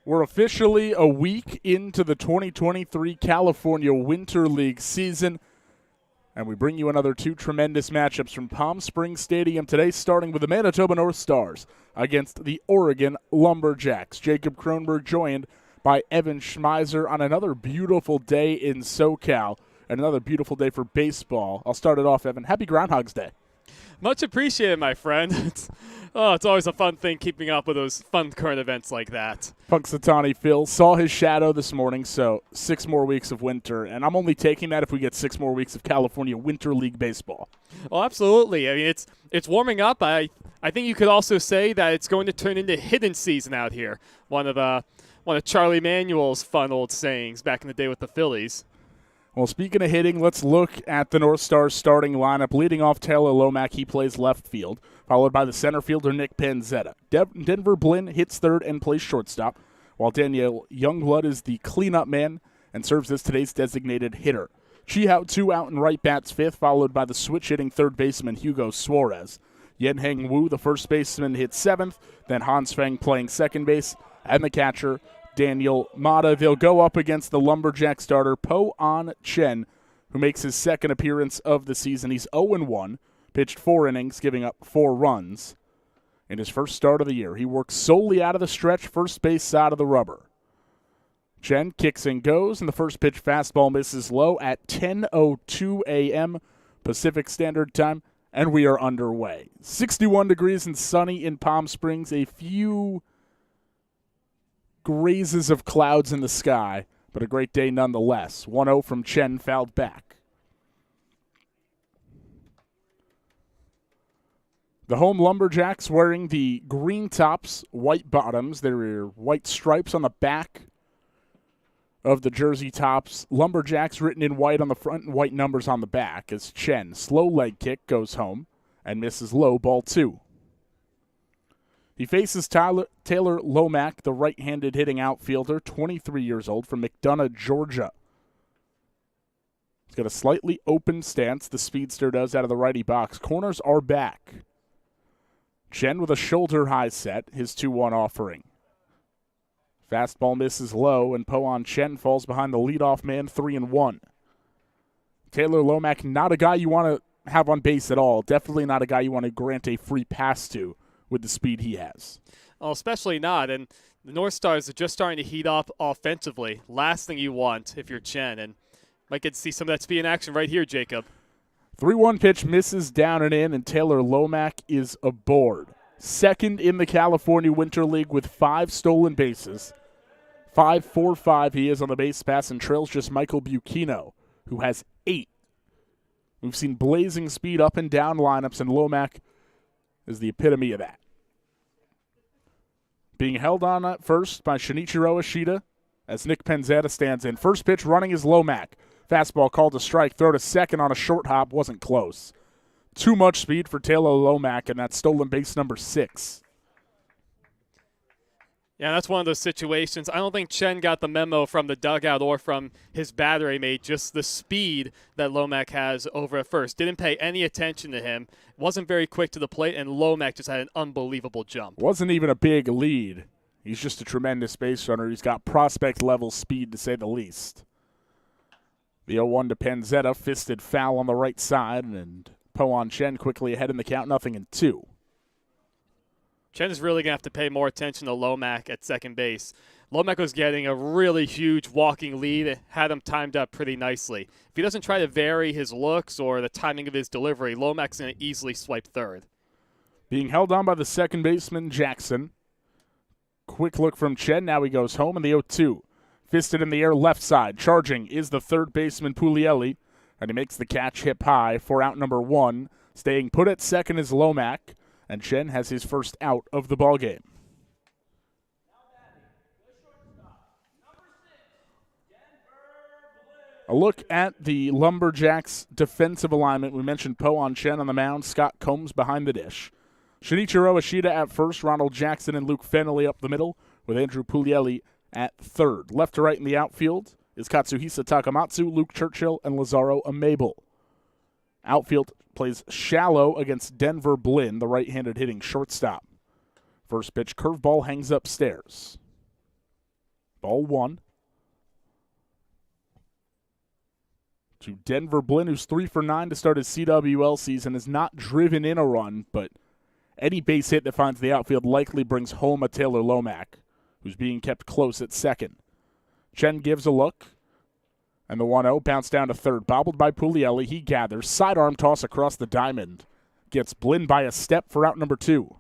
We're officially a week into the 2023 California Winter League season, and we bring you another two tremendous matchups from Palm Springs Stadium today, starting with the Manitoba Northstars against the Oregon Lumberjacks. Jacob Kronberg joined by Evan Schmeiser on another beautiful day in SoCal and another beautiful day for baseball. I'll start it off, Evan. Happy Groundhog's Day. Much appreciated, my friend. It's always a fun thing keeping up with those fun current events like that. Punxsutawney Phil saw his shadow this morning, so 6 more weeks of winter. And I'm only taking that if we get 6 more weeks of California Winter League baseball. Oh, absolutely. I mean, it's warming up. I think you could also say that it's going to turn into hidden season out here. One of Charlie Manuel's fun old sayings back in the day with the Phillies. Well, speaking of hitting, let's look at the Northstars starting lineup. Leading off Taylor Lomack, he plays left field, followed by the center fielder Nick Panzetta. Denver Blinn hits third and plays shortstop, while Daniel Youngblood is the cleanup man and serves as today's designated hitter. Chi-Hao Tu out and right bats fifth, followed by the switch-hitting third baseman Hugo Suarez. Yen-Heng Wu, the first baseman, hits seventh, then Hans Feng playing second base, and the catcher, Daniel Mata. They'll go up against the Lumberjack starter, Po-An Chen, who makes his second appearance of the season. He's 0-1, pitched 4 innings, giving up 4 runs. In his first start of the year, he works solely out of the stretch, first base side of the rubber. Chen kicks and goes, and the first pitch fastball misses low at 10:02 a.m. Pacific Standard Time, and we are underway. 61 degrees and sunny in Palm Springs, a few grazes of clouds in the sky, but a great day nonetheless. 1-0 from Chen, fouled back. The home Lumberjacks wearing the green tops, white bottoms. There are white stripes on the back of the jersey tops. Lumberjacks written in white on the front and white numbers on the back as Chen, slow leg kick, goes home and misses low, ball 2. He faces Taylor Lomack, the right-handed hitting outfielder, 23 years old, from McDonough, Georgia. He's got a slightly open stance, the speedster does, out of the righty box. Corners are back. Chen with a shoulder-high set, his 2-1 offering. Fastball misses low, and Po-An Chen falls behind the leadoff man, 3-1. Taylor Lomack, not a guy you want to have on base at all. Definitely not a guy you want to grant a free pass to with the speed he has. Oh, especially not. And the Northstars are just starting to heat up offensively. Last thing you want if you're Chen. And might get to see some of that speed in action right here, Jacob. 3-1 pitch misses down and in, and Taylor Lomack is aboard. Second in the California Winter League with 5 stolen bases. 5-4-5 he is on the base pass and trails just Michael Bucchino, who has 8. We've seen blazing speed up and down lineups, and Lomack is the epitome of that. Being held on at first by Shinichiro Ishida as Nick Panzetta stands in. First pitch running is Lomack. Fastball called a strike. Throw to second on a short hop. Wasn't close. Too much speed for Taylor Lomack, and that's stolen base number 6. Yeah, that's one of those situations. I don't think Chen got the memo from the dugout or from his battery mate, just the speed that Lomack has over at first. Didn't pay any attention to him. Wasn't very quick to the plate, and Lomack just had an unbelievable jump. Wasn't even a big lead. He's just a tremendous base runner. He's got prospect-level speed, to say the least. The 0-1 to Panzetta, fisted foul on the right side, and Po-An Chen quickly ahead in the count, 0-2. Chen is really going to have to pay more attention to Lomack at second base. Lomack was getting a really huge walking lead. It had him timed up pretty nicely. If he doesn't try to vary his looks or the timing of his delivery, Lomack's going to easily swipe third. Being held on by the second baseman, Jackson. Quick look from Chen. Now he goes home in the 0-2. Fisted in the air left side. Charging is the third baseman, Puglielli, and he makes the catch hip high for out number 1. Staying put at second is Lomack, and Chen has his first out of the ballgame. A look at the Lumberjacks' defensive alignment. We mentioned Po-An Chen on the mound, Scott Combs behind the dish. Shinichiro Ishida at first, Ronald Jackson and Luke Fennelly up the middle, with Andrew Puglielli at third. Left to right in the outfield is Katsuhisa Takamatsu, Luke Churchill, and Lazaro Amabel. Outfield plays shallow against Denver Blinn, the right-handed hitting shortstop. First pitch curveball hangs upstairs. Ball 1. To Denver Blinn, who's 3 for 9 to start his CWL season, has not driven in a run, but any base hit that finds the outfield likely brings home a Taylor Lomack, who's being kept close at second. Chen gives a look, and the 1-0 bounced down to third. Bobbled by Puglielli, he gathers. Sidearm toss across the diamond. Gets Blinn by a step for out number 2.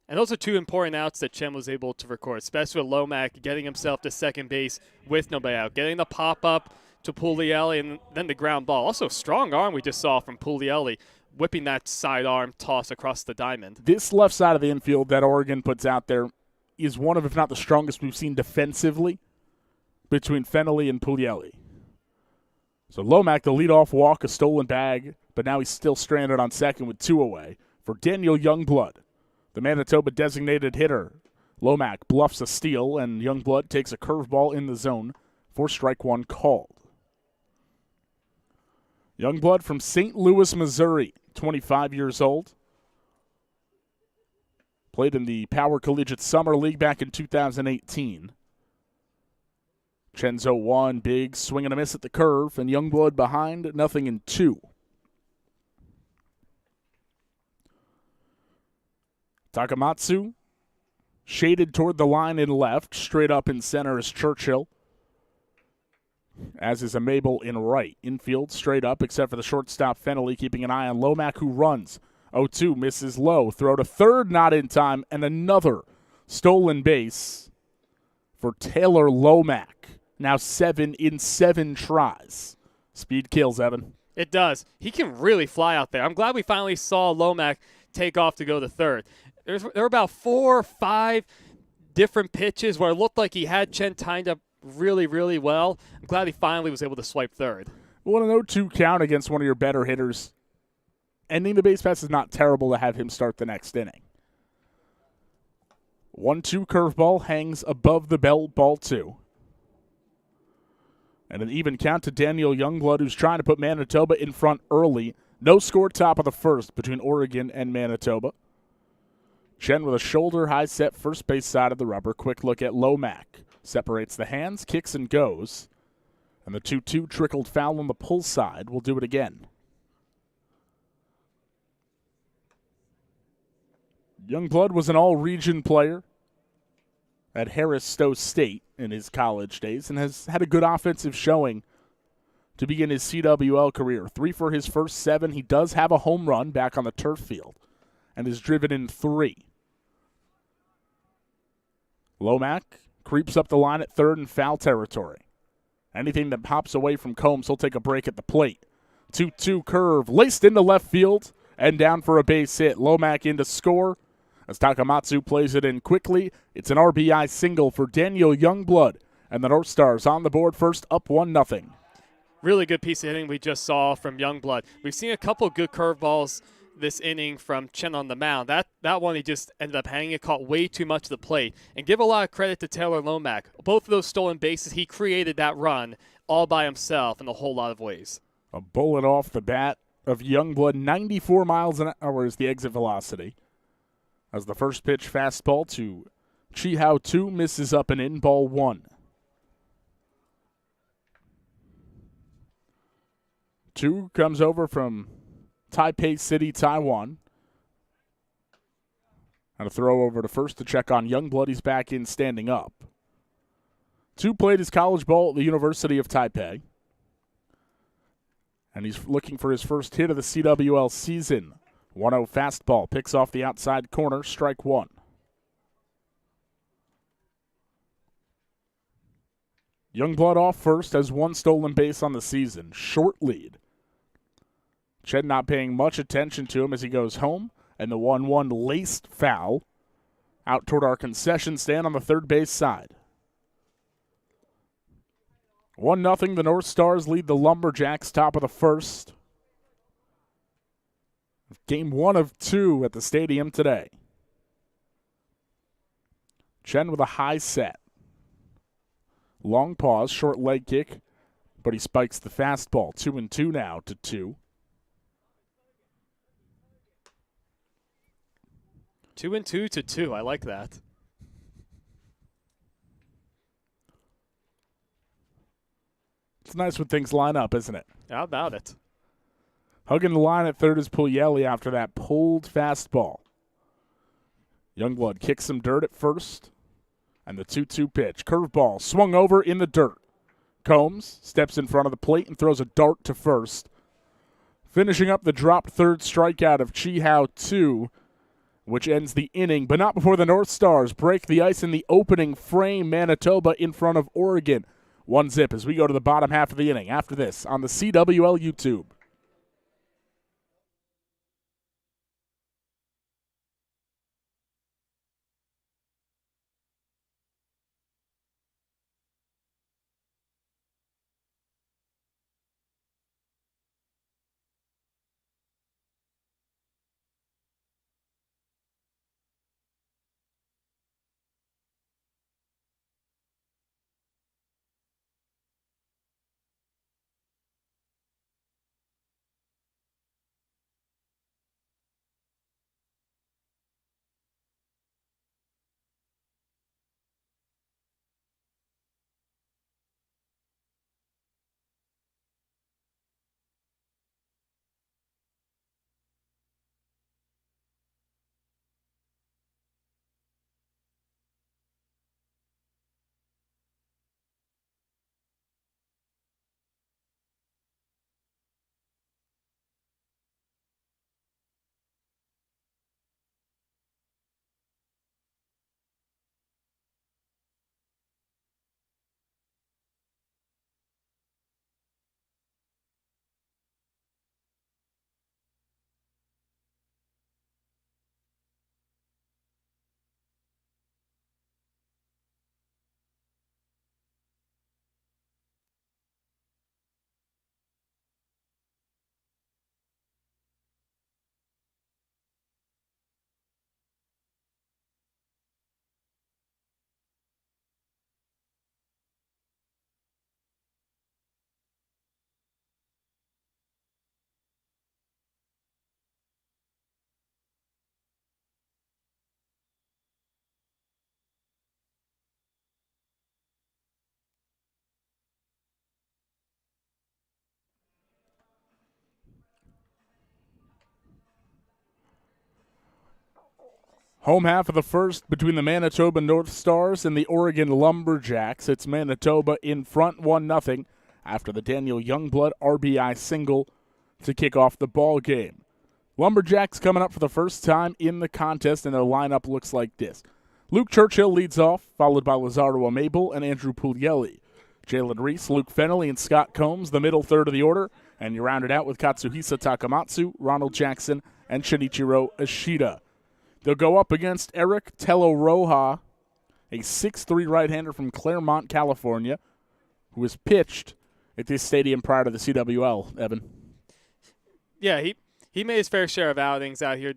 And those are 2 important outs that Chen was able to record, especially with Lomack getting himself to second base with nobody out, getting the pop-up to Puglielli, and then the ground ball. Also, strong arm we just saw from Puglielli, whipping that sidearm toss across the diamond. This left side of the infield that Oregon puts out there is one of, if not the strongest we've seen defensively between Fennelly and Puglielli. So Lomack, the leadoff walk, a stolen bag, but now he's still stranded on second with 2 away for Daniel Youngblood, the Manitoba designated hitter. Lomack bluffs a steal, and Youngblood takes a curveball in the zone for strike 1 called. Youngblood from St. Louis, Missouri, 25 years old. Played in the Power Collegiate Summer League back in 2018. Chen's 0-1, big swing and a miss at the curve, and Youngblood behind, nothing in 2. Takamatsu shaded toward the line in left. Straight up in center is Churchill, as is a Mabel in right. Infield straight up, except for the shortstop Fennelly, keeping an eye on Lomack, who runs. 0-2, misses low. Throw to third, not in time, and another stolen base for Taylor Lomack. Now 7 in 7 tries. Speed kills, Evan. It does. He can really fly out there. I'm glad we finally saw Lomack take off to go to third. There were about 4 or 5 different pitches where it looked like he had Chen timed up really, really well. I'm glad he finally was able to swipe third. Well, an 0-2 count against one of your better hitters. Ending the base pass is not terrible to have him start the next inning. 1-2 curveball hangs above the belt, ball 2. And an even count to Daniel Youngblood, who's trying to put Manitoba in front early. No score, top of the first between Oregon and Manitoba. Chen with a shoulder high set first base side of the rubber. Quick look at Lomack. Separates the hands, kicks and goes. And the 2-2 trickled foul on the pull side. We'll do it again. Youngblood was an all-region player at Harris Stowe State in his college days and has had a good offensive showing to begin his CWL career. 3 for his first 7. He does have a home run back on the turf field and has driven in 3. Lomack creeps up the line at third in foul territory. Anything that pops away from Combs, he'll take a break at the plate. 2-2 curve, laced into left field and down for a base hit. Lomack in to score as Takamatsu plays it in quickly. It's an RBI single for Daniel Youngblood, and the Northstars on the board first, up 1-0. Really good piece of hitting we just saw from Youngblood. We've seen a couple good curveballs this inning from Chen on the mound. That one he just ended up hanging it, caught way too much of the plate. And give a lot of credit to Taylor Lomack. Both of those stolen bases, he created that run all by himself in a whole lot of ways. A bullet off the bat of Youngblood, 94 miles an hour is the exit velocity. As the first pitch fastball to Chihao 2 misses up and in, ball 1. 2 comes over from Taipei City, Taiwan. And a throw over to first to check on Youngblood. He's back in standing up. 2 played his college ball at the University of Taipei. And he's looking for his first hit of the CWL season. 1-0 fastball, picks off the outside corner, strike 1. Youngblood off first, has 1 stolen base on the season. Short lead. Chen not paying much attention to him as he goes home. And the 1-1 laced foul out toward our concession stand on the third base side. 1-0, the Northstars lead the Lumberjacks, top of the first. Game 1 of 2 at the stadium today. Chen with a high set. Long pause, short leg kick, but he spikes the fastball. 2-2 now to 2. 2-2 to 2. I like that. It's nice when things line up, isn't it? How about it? Hugging the line at third is Puglielli after that pulled fastball. Youngblood kicks some dirt at first, and the 2-2 pitch. Curveball swung over in the dirt. Combs steps in front of the plate and throws a dart to first. Finishing up the dropped third strikeout of Chi-Hao 2, which ends the inning, but not before the Northstars break the ice in the opening frame. Manitoba in front of Oregon. 1-0 as we go to the bottom half of the inning after this on the CWL YouTube. Home half of the first between the Manitoba Northstars and the Oregon Lumberjacks. It's Manitoba in front 1-0 after the Daniel Youngblood RBI single to kick off the ball game. Lumberjacks coming up for the first time in the contest, and their lineup looks like this. Luke Churchill leads off, followed by Lazaro Amable and Andrew Puglielli. Jalen Reese, Luke Fennelly, and Scott Combs, the middle third of the order, and you round it out with Katsuhisa Takamatsu, Ronald Jackson, and Shinichiro Ishida. They'll go up against Eric Tello Roja, a 6'3 right-hander from Claremont, California, who has pitched at this stadium prior to the CWL, Evan. Yeah, he made his fair share of outings out here,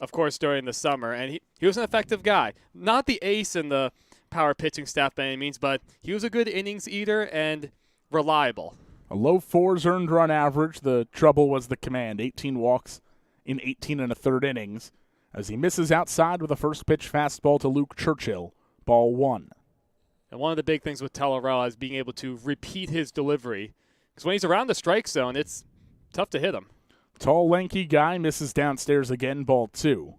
of course, during the summer, and he was an effective guy. Not the ace in the power pitching staff by any means, but he was a good innings eater and reliable. A low fours earned run average. The trouble was the command. 18 walks in 18 and a third innings, as he misses outside with a first pitch fastball to Luke Churchill, ball 1. And one of the big things with Tellerell is being able to repeat his delivery, because when he's around the strike zone, it's tough to hit him. Tall, lanky guy misses downstairs again, ball 2.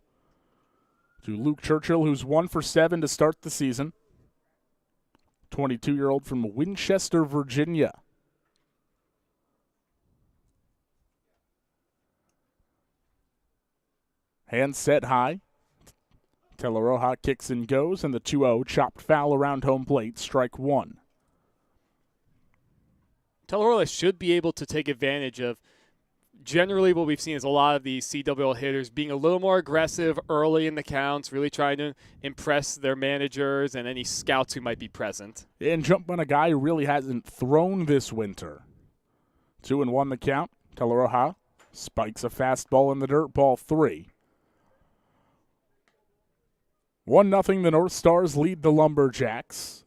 To Luke Churchill, who's 1 for 7 to start the season. 22-year-old from Winchester, Virginia. Hands set high. Teleroja kicks and goes, and the 2-0 chopped foul around home plate, strike 1. Tellerella should be able to take advantage of generally what we've seen is a lot of these CWL hitters being a little more aggressive early in the counts, really trying to impress their managers and any scouts who might be present. And jump on a guy who really hasn't thrown this winter. 2-1 the count. Teleroja spikes a fastball in the dirt, ball 3. 1-0, the Northstars lead the Lumberjacks.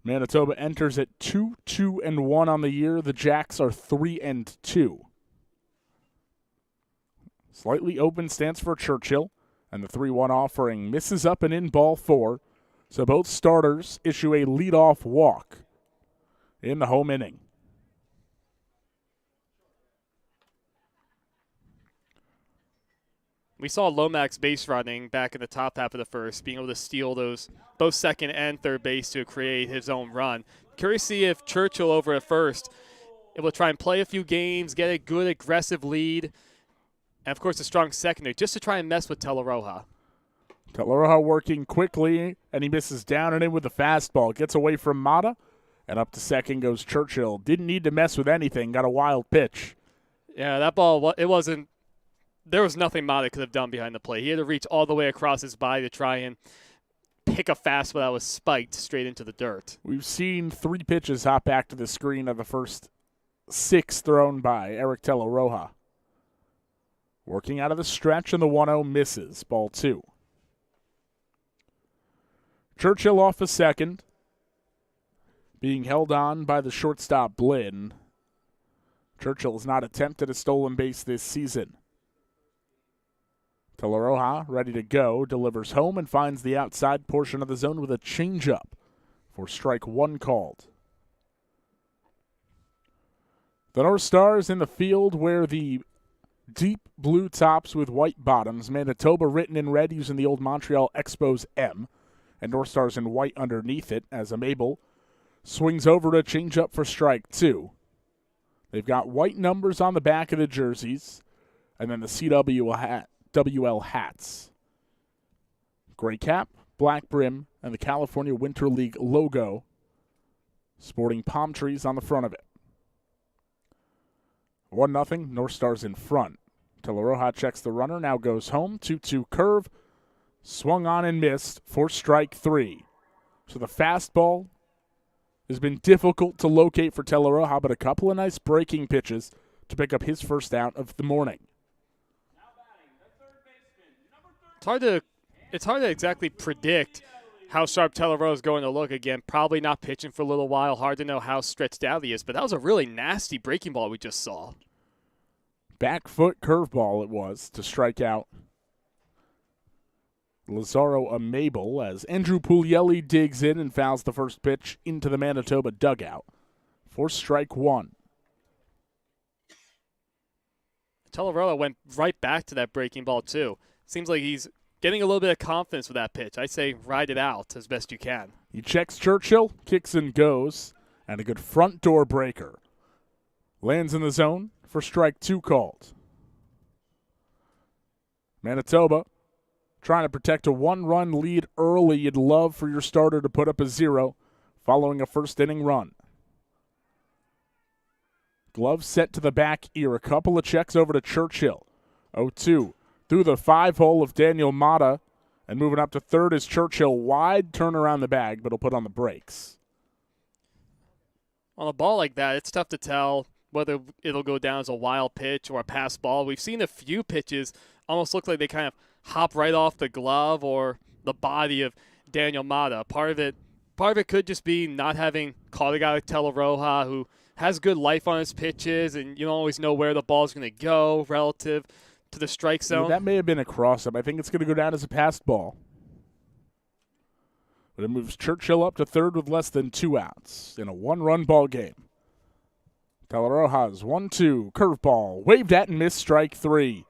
Manitoba enters at 2-2-1 on the year. The Jacks are 3-2. Slightly open stance for Churchill, and the 3-1 offering misses up and in, ball 4. So both starters issue a leadoff walk. in the home inning. We saw Lomax base running back in the top half of the first, being able to steal those both second and third base to create his own run. Curious to see if Churchill over at first able to try and play a few games, get a good aggressive lead, and of course a strong secondary just to try and mess with Teleroja. Teleroja working quickly, and he misses down and in with the fastball. Gets away from Mata, and up to second goes Churchill. Didn't need to mess with anything. Got a wild pitch. Yeah, that ball, it wasn't. There was nothing Mata could have done behind the plate. He had to reach all the way across his body to try and pick a fastball that was spiked straight into the dirt. We've seen 3 pitches hop back to the screen of the first 6 thrown by Eric Teleroja. Working out of the stretch, and the 1-0 misses. Ball 2. Churchill off a second, being held on by the shortstop Blinn. Churchill has not attempted a stolen base this season. Teleroja ready to go, delivers home and finds the outside portion of the zone with a changeup for strike 1 called. The Northstars in the field wear the deep blue tops with white bottoms, Manitoba written in red using the old Montreal Expos M, and Northstars in white underneath it as Mabel swings over to changeup for strike 2. They've got white numbers on the back of the jerseys, and then the CWL hats. Gray cap, black brim, and the California Winter League logo sporting palm trees on the front of it. 1-0, Northstars in front. Teleroja checks the runner, now goes home. 2-2 curve, swung on and missed for strike 3. So the fastball has been difficult to locate for Teleroja, but a couple of nice breaking pitches to pick up his first out of the morning. It's hard to exactly predict how sharp Teleroja is going to look again. Probably not pitching for a little while. Hard to know how stretched out he is, but that was a really nasty breaking ball we just saw. Back foot curveball it was to strike out Lazaro Amable as Andrew Puglielli digs in and fouls the first pitch into the Manitoba dugout for strike 1. Teleroja went right back to that breaking ball too. Seems like he's getting a little bit of confidence with that pitch. I say ride it out as best you can. He checks Churchill, kicks and goes, and a good front door breaker. Lands in the zone for strike 2 called. Manitoba trying to protect a 1-run lead early. You'd love for your starter to put up a 0 following a first inning run. Glove set to the back ear. A couple of checks over to Churchill. 0-2. Through the 5-hole of Daniel Mata, and moving up to third is Churchill. Wide turn around the bag, but he'll put on the brakes. On a ball like that, it's tough to tell whether it'll go down as a wild pitch or a pass ball. We've seen a few pitches almost look like they kind of hop right off the glove or the body of Daniel Mata. Part of it could just be not having caught a guy like Teleroja who has good life on his pitches, and you don't always know where the ball's going to go relative to the strike zone. That may have been a cross-up. I think it's going to go down as a passed ball. But it moves Churchill up to third with less than 2 outs in a 1-run ball game. Teleroja's 1-2 curveball, waved at and missed strike 3.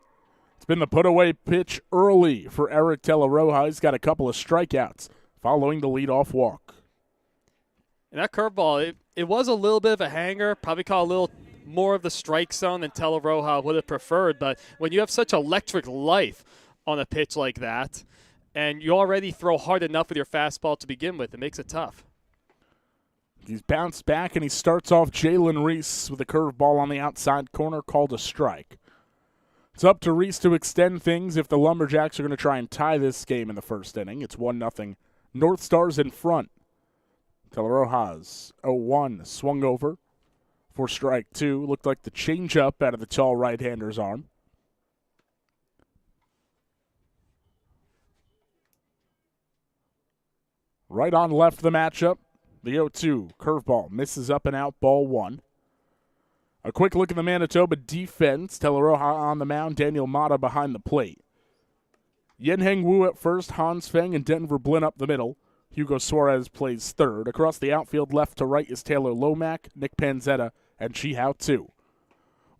It's been the put-away pitch early for Eric Teleroja. He's got a couple of strikeouts following the leadoff walk. And that curveball, it was a little bit of a hanger, probably caught a little more of the strike zone than Teleroja would have preferred, but when you have such electric life on a pitch like that, and you already throw hard enough with your fastball to begin with, it makes it tough. He's bounced back, and he starts off Jalen Reese with a curveball on the outside corner called a strike. It's up to Reese to extend things if the Lumberjacks are going to try and tie this game in the first inning. It's 1-0. Northstars in front. Teleroja's 0-1 swung over for strike 2. Looked like the changeup out of the tall right-hander's arm. Right on left the matchup. The 0-2 curveball misses up and out, ball 1. A quick look at the Manitoba defense. Teleroja on the mound, Daniel Mata behind the plate. Yen Heng Wu at first, Hans Feng and Denver Blinn up the middle. Hugo Suarez plays third. Across the outfield, left to right, is Taylor Lomack, Nick Panzetta, and Chi Hao Tu.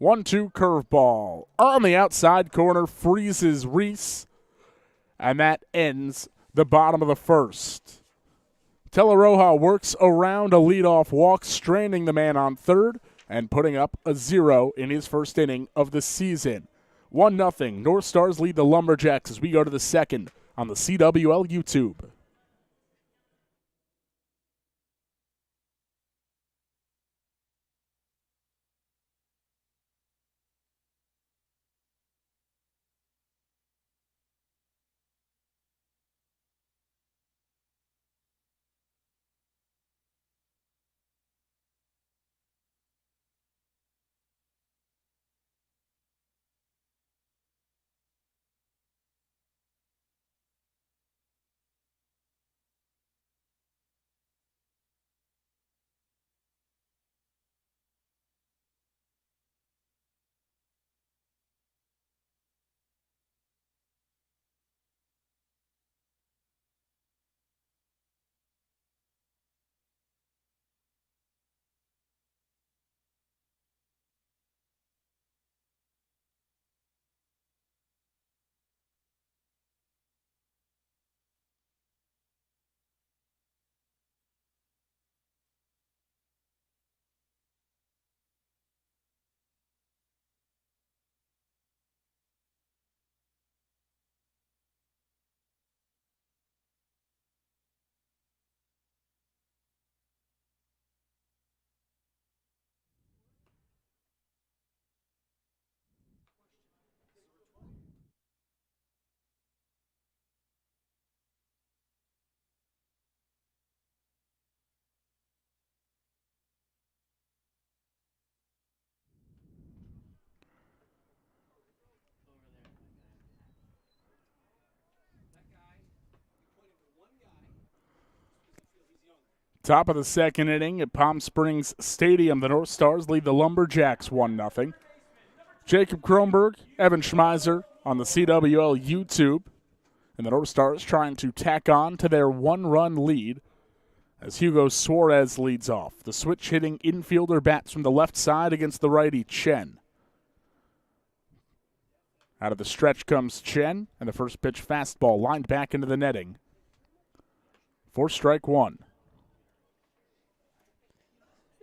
1-2 curveball. On the outside corner, freezes Reese. And that ends the bottom of the first. Teleroja works around a leadoff walk, stranding the man on third and putting up a 0 in his first inning of the season. 1-0. North Stars lead the Lumberjacks as we go to the second on the CWL YouTube. Top of the second inning at Palm Springs Stadium, the North Stars lead the Lumberjacks 1-0. Jacob Kronberg, Evan Schmeiser on the CWL YouTube. And the North Stars trying to tack on to their one-run lead as Hugo Suarez leads off. The switch-hitting infielder bats from the left side against the righty Chen. Out of the stretch comes Chen, and the first pitch fastball lined back into the netting. For strike one.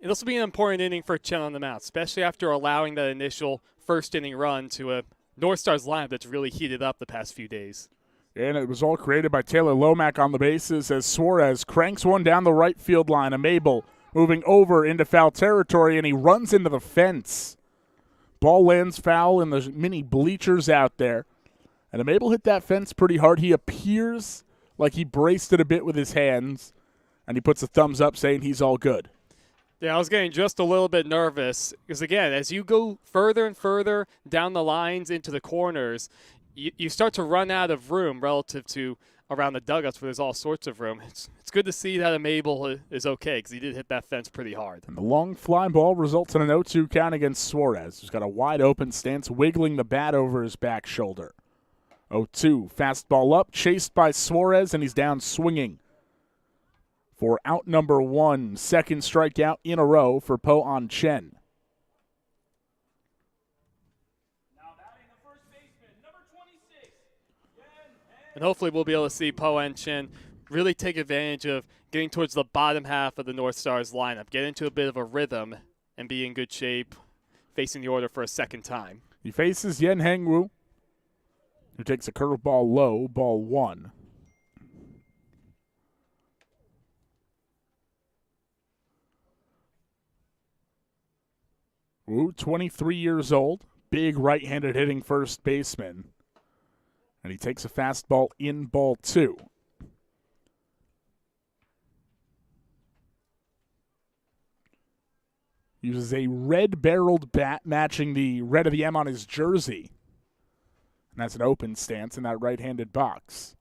This will be an important inning for Chen on the mound, especially after allowing that initial first inning run to a North Stars lineup that's really heated up the past few days. And it was all created by Taylor Lomack on the bases as Suarez cranks one down the right field line. A Mabel moving over into foul territory, and he runs into the fence. Ball lands foul in the mini bleachers out there. And Mabel hit that fence pretty hard. He appears like he braced it a bit with his hands, and he puts a thumbs up saying he's all good. Yeah, I was getting just a little bit nervous because, again, as you go further and further down the lines into the corners, you start to run out of room relative to around the dugouts where there's all sorts of room. It's good to see that Mabel is okay because he did hit that fence pretty hard. And the long fly ball results in an 0-2 count against Suarez, who's got a wide open stance, wiggling the bat over his back shoulder. 0-2, fastball up, chased by Suarez, and he's down swinging for out number one. Second strikeout in a row for Po-An Chen. And hopefully we'll be able to see Po-An Chen really take advantage of getting towards the bottom half of the North Stars lineup, get into a bit of a rhythm, and be in good shape facing the order for a second time. He faces Yen Hengwu, who takes a curveball low, ball one. Wu, 23 years old, big right-handed hitting first baseman. And he takes a fastball in ball two. Uses a red-barreled bat matching the red of the M on his jersey. And that's an open stance in that right-handed box.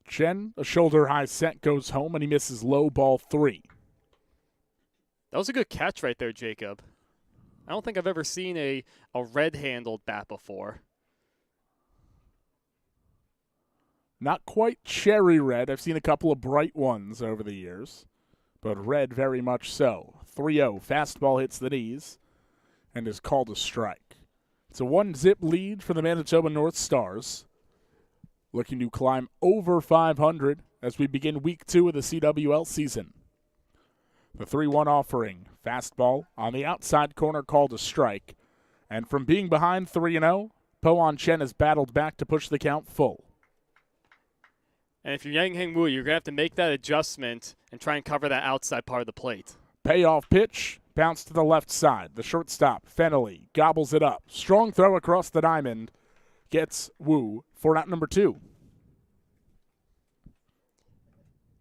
Chen, a shoulder-high set, goes home, and he misses low, ball three. That was a good catch right there, Jacob. I don't think I've ever seen a red-handled bat before. Not quite cherry red. I've seen a couple of bright ones over the years, but red very much so. 3-0. Fastball hits the knees and is called a strike. It's a 1-zip lead for the Manitoba Northstars, looking to climb over 500 as we begin week 2 of the CWL season. The 3-1 offering. Fastball on the outside corner called a strike. And from being behind 3-0, Po-On Chen has battled back to push the count full. And if you're Yang Heng Wu, you're going to have to make that adjustment and try and cover that outside part of the plate. Payoff pitch, bounce to the left side. The shortstop, Fennelly, gobbles it up. Strong throw across the diamond. Gets Wu for out number 2.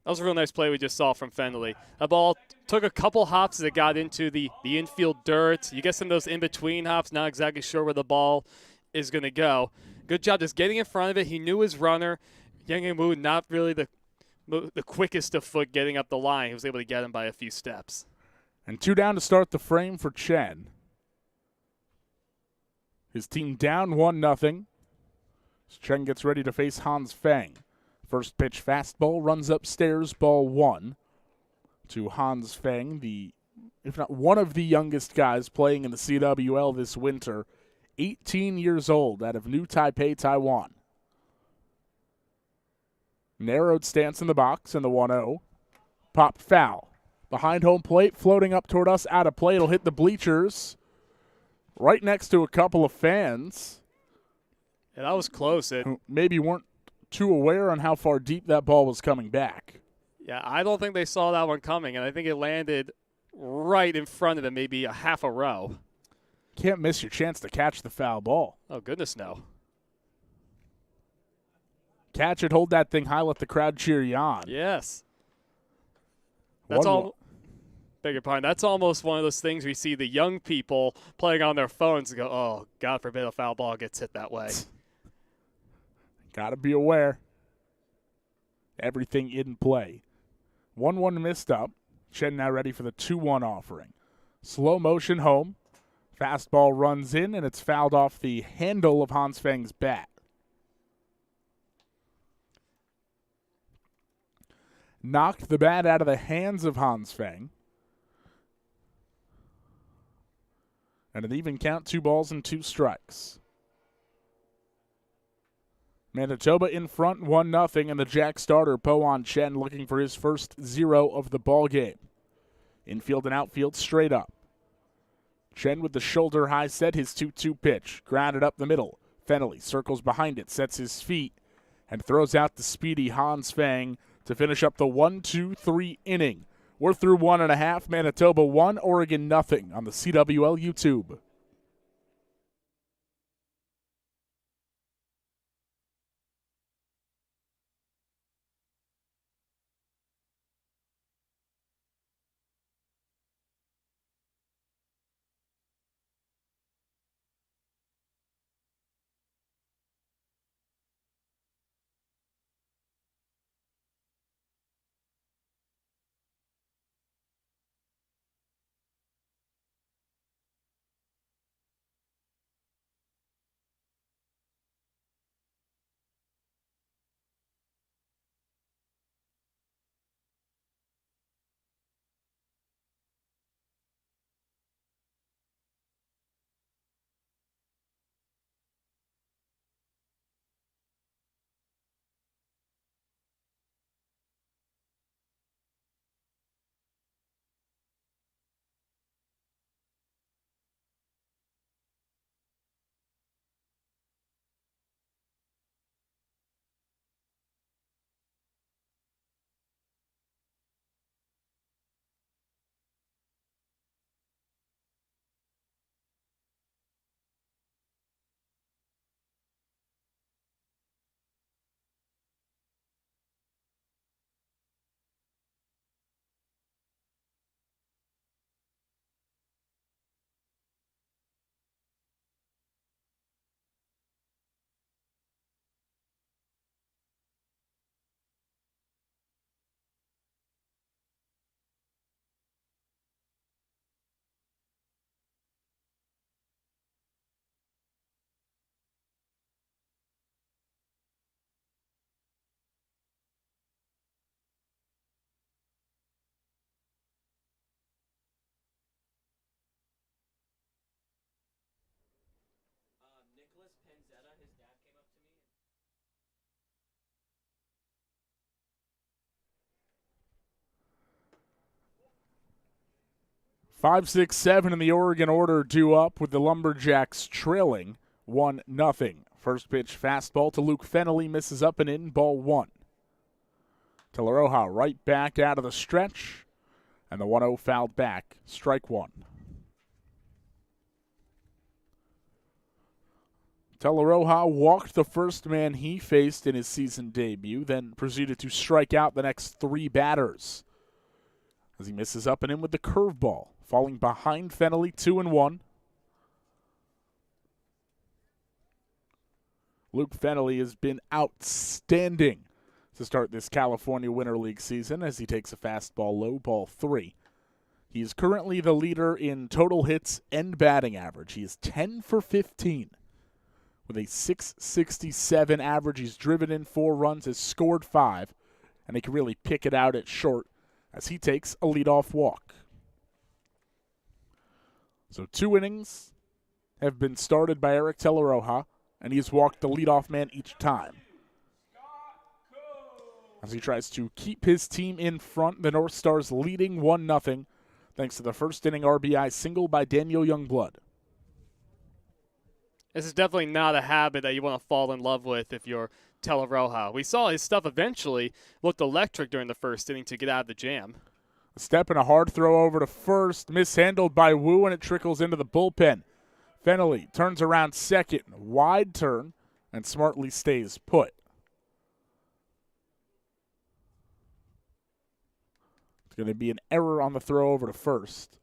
That was a real nice play we just saw from Fennelly. The ball took a couple hops as it got into the infield dirt. You get some of those in-between hops, not exactly sure where the ball is going to go. Good job just getting in front of it. He knew his runner. Yang Heng Wu, not really the quickest of foot getting up the line. He was able to get him by a few steps. And 2 down to start the frame for Chen. His team down 1-0. As Chen gets ready to face Hans Feng. First pitch fastball runs upstairs, ball 1 to Hans Feng, if not one of the youngest guys playing in the CWL this winter, 18 years old, out of New Taipei, Taiwan. Narrowed stance in the box in the 1-0. Pop foul. Behind home plate, floating up toward us, out of play. It'll hit the bleachers right next to a couple of fans. Yeah, that was close. Who maybe weren't too aware on how far deep that ball was coming back. Yeah, I don't think they saw that one coming, and I think it landed right in front of them, maybe a half a row. Can't miss your chance to catch the foul ball. Oh, goodness, no. Catch it, hold that thing high, let the crowd cheer you on. Yes. That's all. Beg your pardon. That's almost one of those things we see the young people playing on their phones and go, oh, God forbid a foul ball gets hit that way. Got to be aware. Everything in play. 1-1 missed up. Chen now ready for the 2-1 offering. Slow motion home. Fastball runs in, and it's fouled off the handle of Hans Feng's bat. Knocked the bat out of the hands of Hans Feng. And an even count, 2 balls and 2 strikes. Manitoba in front, 1-0, and the Jack starter, Po-On Chen, looking for his first 0 of the ball game. Infield and outfield straight up. Chen with the shoulder high set, his 2-2 pitch. Grounded up the middle. Fennelly circles behind it, sets his feet, and throws out the speedy Hans Feng to finish up the 1-2-3 inning. We're through 1.5. Manitoba 1, Oregon 0 on the CWL YouTube. 5, 6, 7 in the Oregon order due up with the Lumberjacks trailing 1-0. First pitch fastball to Luke Fennelly, misses up and in, ball 1. Teleroja right back out of the stretch, and the 1-0 fouled back, strike 1. Teleroja walked the first man he faced in his season debut, then proceeded to strike out the next 3 batters as he misses up and in with the curveball, falling behind Fennelly 2-1. Luke Fennelly has been outstanding to start this California Winter League season as he takes a fastball low, ball 3. He is currently the leader in total hits and batting average. He is 10 for 15 with a .667 average. He's driven in 4 runs, has scored 5, and he can really pick it out at short as he takes a leadoff walk. So 2 innings have been started by Eric Teleroja, and he's walked the leadoff man each time as he tries to keep his team in front. The Northstars leading 1-0 thanks to the first inning RBI single by Daniel Youngblood. This is definitely not a habit that you want to fall in love with if you're Teleroja. We saw his stuff eventually looked electric during the first inning to get out of the jam. A step and a hard throw over to first, mishandled by Wu, and it trickles into the bullpen. Fennelly turns around second, wide turn, and smartly stays put. It's going to be an error on the throw over to first.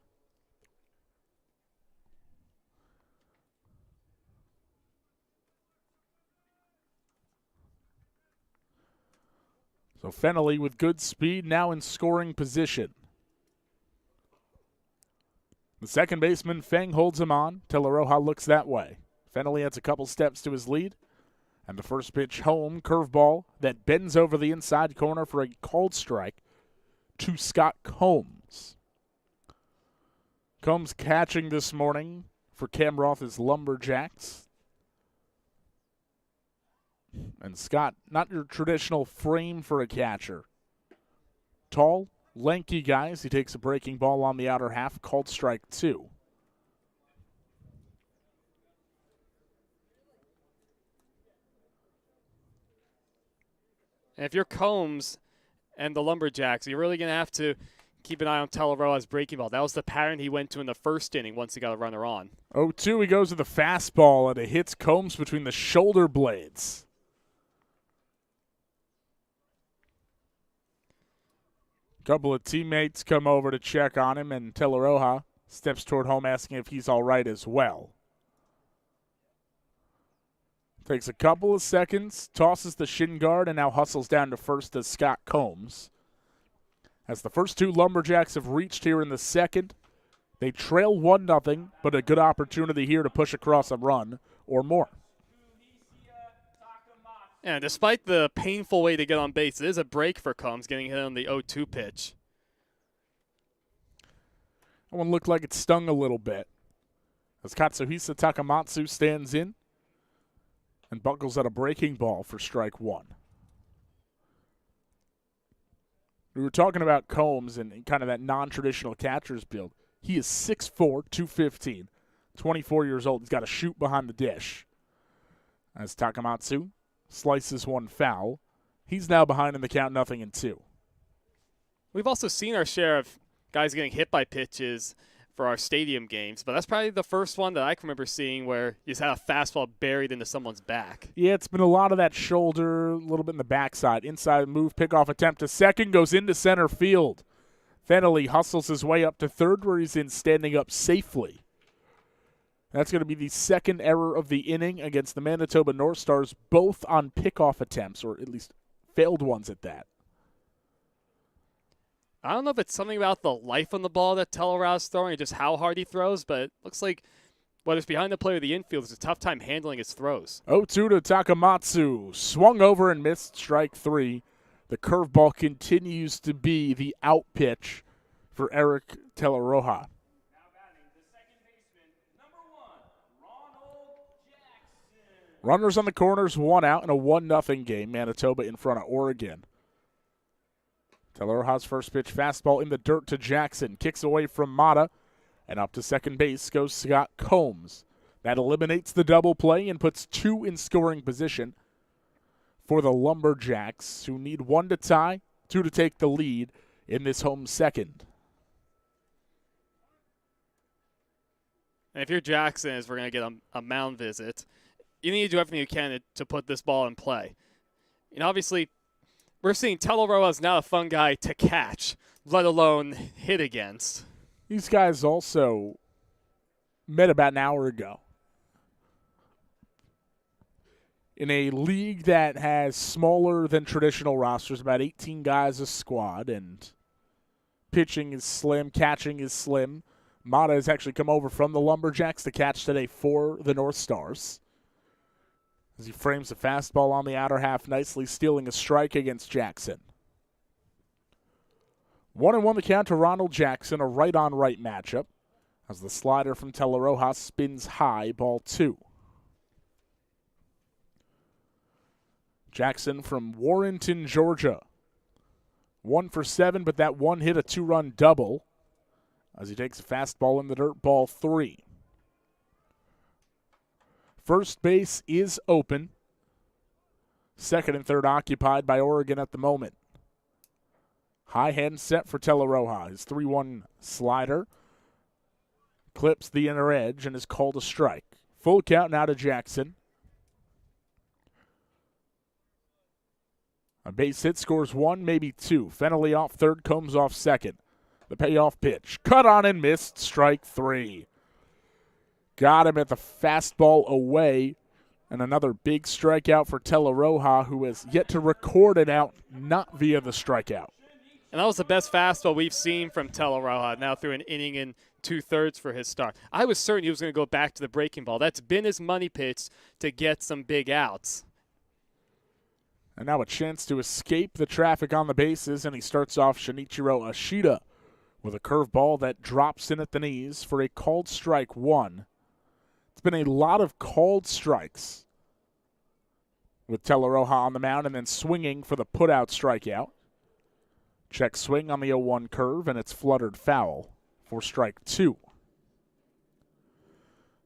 So Fennelly with good speed, now in scoring position. The second baseman, Feng, holds him on. Teleroja looks that way. Fennelly adds a couple steps to his lead. And the first pitch home, curveball that bends over the inside corner for a called strike to Scott Combs. Combs catching this morning for Cam Roth's Lumberjacks. And Scott, not your traditional frame for a catcher. Tall, lanky guys. He takes a breaking ball on the outer half, called strike 2. And if you're Combs and the Lumberjacks, you're really going to have to keep an eye on Teleroja's breaking ball. That was the pattern he went to in the first inning once he got a runner on. 0-2, he goes with the fastball, and it hits Combs between the shoulder blades. Couple of teammates come over to check on him, and Teleroja steps toward home asking if he's all right as well. Takes a couple of seconds, tosses the shin guard, and now hustles down to first as Scott Combs. As the first 2 Lumberjacks have reached here in the second, they trail 1-0, but a good opportunity here to push across a run or more. And despite the painful way to get on base, it is a break for Combs getting hit on the 0-2 pitch. That one looked like it stung a little bit as Katsuhisa Takamatsu stands in and buckles out a breaking ball for strike 1. We were talking about Combs and kind of that non-traditional catcher's build. He is 6'4", 215, 24 years old. He's got to shoot behind the dish. As Takamatsu slices one foul, he's now behind in the count 0-2. We've also seen our share of guys getting hit by pitches for our stadium games, but that's probably the first one that I can remember seeing where you just had a fastball buried into someone's back. Yeah, it's been a lot of that shoulder, a little bit in the backside. Inside move, pickoff attempt to second, goes into center field. Fennelly hustles his way up to third where he's in standing up safely. That's going to be the second error of the inning against the Manitoba Northstars, both on pickoff attempts, or at least failed ones at that. I don't know if it's something about the life on the ball that Teleroja's throwing or just how hard he throws, but it looks like whether it's behind the play or the infield, it's a tough time handling his throws. 0-2 to Takamatsu. Swung over and missed, strike 3. The curveball continues to be the out pitch for Eric Teleroja. Runners on the corners, 1 out in a 1-0 game. Manitoba in front of Oregon. Teleroja's first pitch fastball in the dirt to Jackson. Kicks away from Mata. And up to second base goes Scott Combs. That eliminates the double play and puts 2 in scoring position for the Lumberjacks, who need 1 to tie, 2 to take the lead in this home second. And if you're Jackson, as we're going to get a mound visit, you need to do everything you can to put this ball in play. And obviously, we're seeing Teleroa is not a fun guy to catch, let alone hit against. These guys also met about an hour ago. In a league that has smaller than traditional rosters, about 18 guys a squad, and pitching is slim, catching is slim. Mata has actually come over from the Lumberjacks to catch today for the Northstars. As he frames the fastball on the outer half, nicely stealing a strike against Jackson. 1-1 the count to Ronald Jackson, a right-on-right matchup, as the slider from Teleroja spins high, ball 2. Jackson from Warrenton, Georgia. 1 for 7, but that one hit a 2-run double as he takes a fastball in the dirt, ball 3. First base is open. Second and third occupied by Oregon at the moment. High hand set for Teleroja. His 3-1 slider clips the inner edge and is called a strike. Full count now to Jackson. A base hit scores 1, maybe 2. Fennelly off third, Combs off second. The payoff pitch. Cut on and missed, strike 3. Got him at the fastball away. And another big strikeout for Teleroja, who has yet to record it out, not via the strikeout. And that was the best fastball we've seen from Teleroja now through an inning and 2/3 for his start. I was certain he was going to go back to the breaking ball. That's been his money pitch to get some big outs. And now a chance to escape the traffic on the bases, and he starts off Shinichiro Ashida with a curveball that drops in at the knees for a called strike 1. It's been a lot of called strikes with Teleroja on the mound and then swinging for the put-out strikeout. Check swing on the 0-1 curve, and it's fluttered foul for strike 2.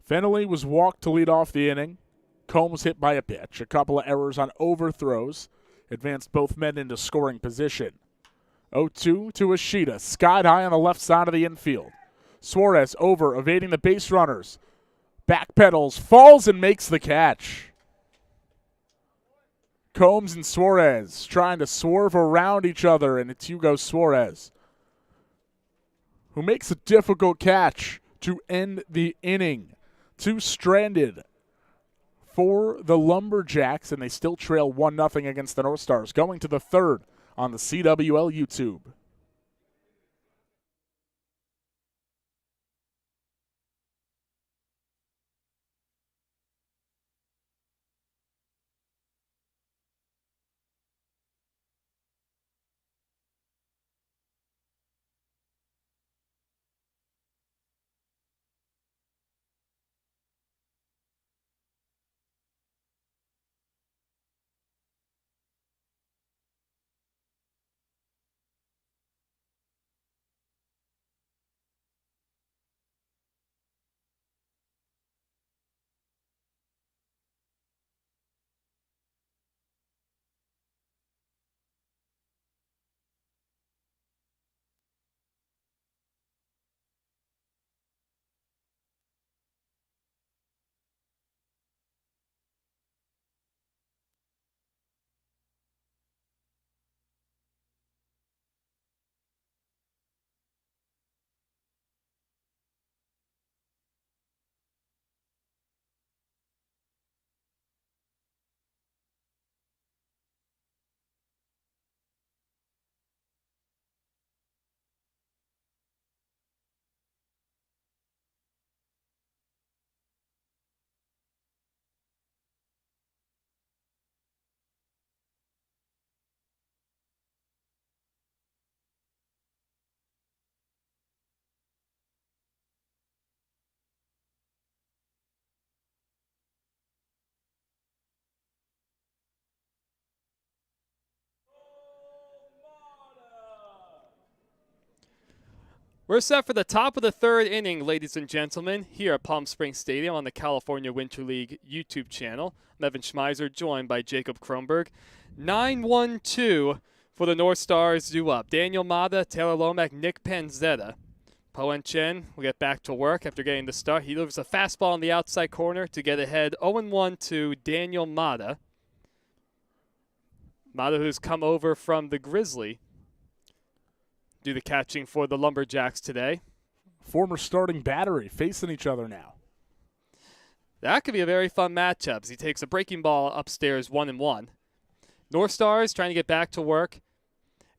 Fennelly was walked to lead off the inning. Combs hit by a pitch. A couple of errors on overthrows advanced both men into scoring position. 0-2 to Ashida. Skied high on the left side of the infield. Suarez over, evading the base runners. Backpedals, falls, and makes the catch. Combs and Suarez trying to swerve around each other, and it's Hugo Suarez who makes a difficult catch to end the inning. 2 stranded for the Lumberjacks, and they still trail 1-0 against the Northstars. Going to the third on the CWL YouTube. We're set for the top of the third inning, ladies and gentlemen, here at Palm Springs Stadium on the California Winter League YouTube channel. I'm Evan Schmeiser, joined by Jacob Kronberg. 9-1-2 for the Northstars due up. Daniel Mata, Taylor Lomack, Nick Panzetta. Poen Chen will get back to work after getting the start. He delivers a fastball on the outside corner to get ahead 0-1 to Daniel Mata. Mata, who's come over from the Grizzly, do the catching for the Lumberjacks today. Former starting battery facing each other now. That could be a very fun matchup as he takes a breaking ball upstairs 1-1. Northstars trying to get back to work.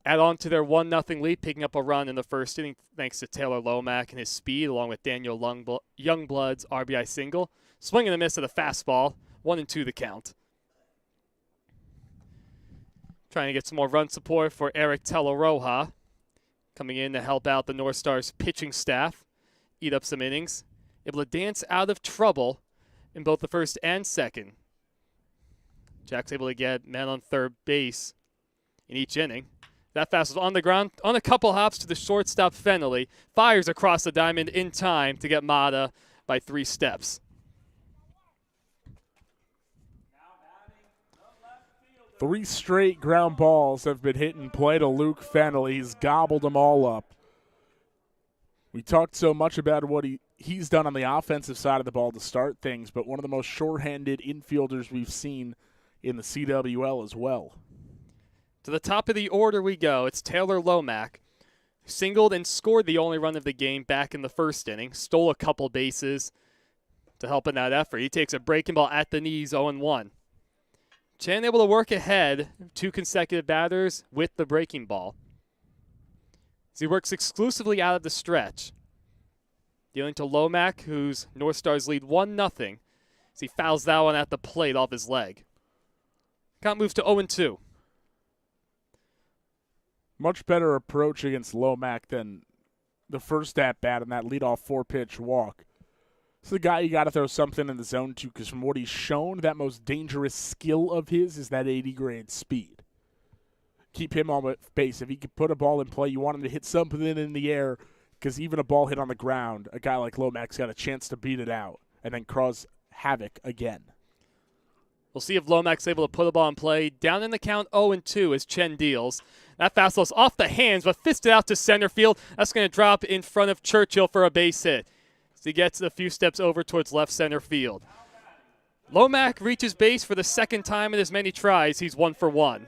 Add on to their 1-0 lead, picking up a run in the first inning thanks to Taylor Lomack and his speed, along with Daniel Youngblood's RBI single. Swing and a miss at a fastball. 1-2 the count. Trying to get some more run support for Eric Telleroja, coming in to help out the Northstars pitching staff, eat up some innings. Able to dance out of trouble in both the first and second. Jack's able to get men on third base in each inning. That fastball on the ground, on a couple hops to the shortstop Fennelly. Fires across the diamond in time to get Mata by 3 steps. Three straight ground balls have been hit in play to Luke Fennelly. He's gobbled them all up. We talked so much about what he's done on the offensive side of the ball to start things, but one of the most shorthanded infielders we've seen in the CWL as well. To the top of the order we go. It's Taylor Lomack, who singled and scored the only run of the game back in the first inning. Stole a couple bases to help in that effort. He takes a breaking ball at the knees, 0-1. Chen able to work ahead 2 consecutive batters with the breaking ball. As he works exclusively out of the stretch. Dealing to Lomack, whose Northstars lead 1-0. As he fouls that one at the plate off his leg. Count moves to 0-2. Much better approach against Lomack than the first at-bat in that leadoff 4-pitch walk. This is a guy you got to throw something in the zone to, because from what he's shown, that most dangerous skill of his is that 80-grade speed. Keep him on base. If he can put a ball in play, you want him to hit something in the air, because even a ball hit on the ground, a guy like Lomack's got a chance to beat it out and then cause havoc again. We'll see if Lomack's able to put a ball in play. Down in the count 0-2 as Chen deals. That fastball's off the hands, but fisted out to center field. That's going to drop in front of Churchill for a base hit. So he gets a few steps over towards left center field. Lomack reaches base for the second time in as many tries. He's 1 for 1.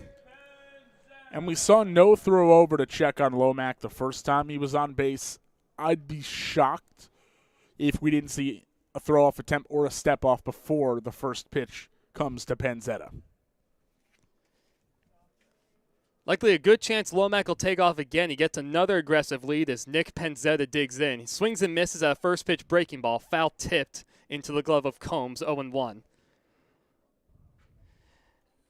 And we saw no throw over to check on Lomack the first time he was on base. I'd be shocked if we didn't see a throw-off attempt or a step-off before the first pitch comes to Panzetta. Likely a good chance Lomack will take off again. He gets another aggressive lead as Nick Panzetta digs in. He swings and misses at a first pitch breaking ball, foul tipped into the glove of Combs, 0-1.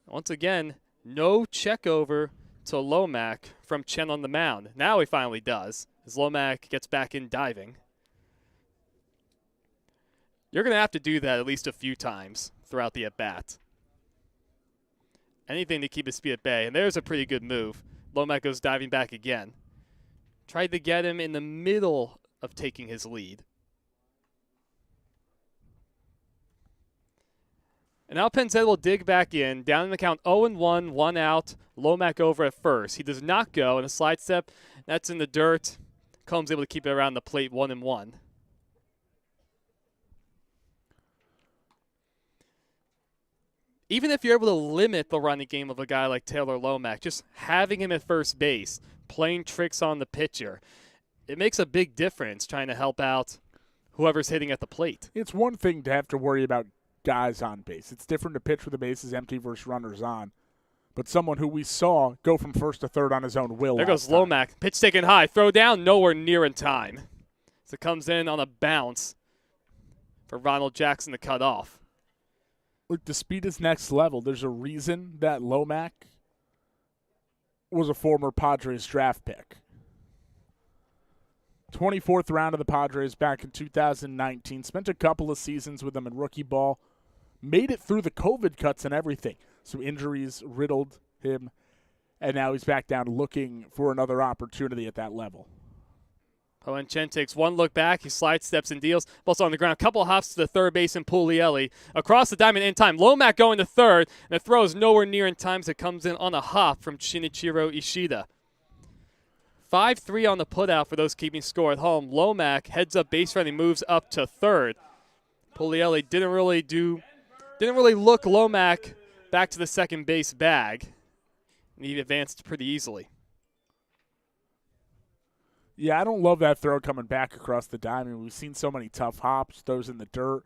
Once again, no check over to Lomack from Chen on the mound. Now he finally does, as Lomack gets back in diving. You're going to have to do that at least a few times throughout the at-bat. Anything to keep his speed at bay. And there's a pretty good move. Lomack goes diving back again. Tried to get him in the middle of taking his lead. And now Panzetta will dig back in. Down in the count 0-1, 1 out. Lomack over at first. He does not go. And a slide step, that's in the dirt. Combs able to keep it around the plate, 1-1. Even if you're able to limit the running game of a guy like Taylor Lomack, just having him at first base, playing tricks on the pitcher, it makes a big difference trying to help out whoever's hitting at the plate. It's one thing to have to worry about guys on base. It's different to pitch with the bases empty versus runners on. But someone who we saw go from first to third on his own will. There goes Lomack. Pitch taken high. Throw down, nowhere near in time. So it comes in on a bounce for Ronald Jackson to cut off. Look, the speed is next level. There's a reason that Lomack was a former Padres draft pick. 24th round of the Padres back in 2019. Spent a couple of seasons with them in rookie ball. Made it through the COVID cuts and everything. Some injuries riddled him, and now he's back down looking for another opportunity at that level. Poen Chen takes one look back. He slide steps and deals. Ball's on the ground. Couple hops to the third base and Puglielli. Across the diamond in time. Lomac going to third. And the throw is nowhere near in time as it comes in on a hop from Shinichiro Ishida. 5-3 on the putout for those keeping score at home. Lomac heads up base running, moves up to third. Puglielli didn't really look Lomac back to the second base bag. And he advanced pretty easily. Yeah, I don't love that throw coming back across the diamond. We've seen so many tough hops, throws in the dirt.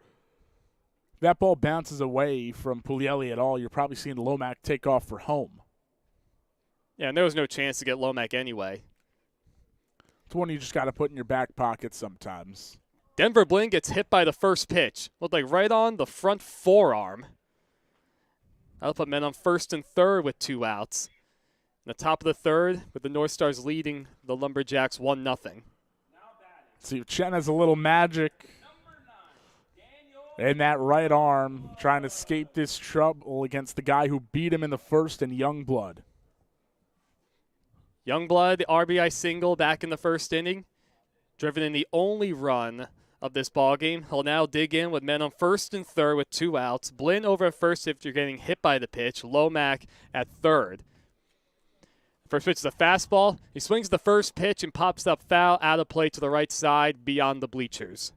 If that ball bounces away from Puglielli at all, you're probably seeing Lomac take off for home. Yeah, and there was no chance to get Lomac anyway. It's one you just got to put in your back pocket sometimes. Denver Blinn gets hit by the first pitch. Looked like right on the front forearm. That'll put men on first and third with 2 outs. In the top of the third, with the Northstars leading the Lumberjacks 1-0. See if Chen has a little magic in that right arm, trying to escape this trouble against the guy who beat him in the first in Youngblood. Youngblood, the RBI single back in the first inning, driven in the only run of this ballgame. He'll now dig in with men on first and third with 2 outs. Blinn over at first if you're getting hit by the pitch. Lomac at third. First pitch is a fastball. He swings the first pitch and pops up foul out of play to the right side beyond the bleachers.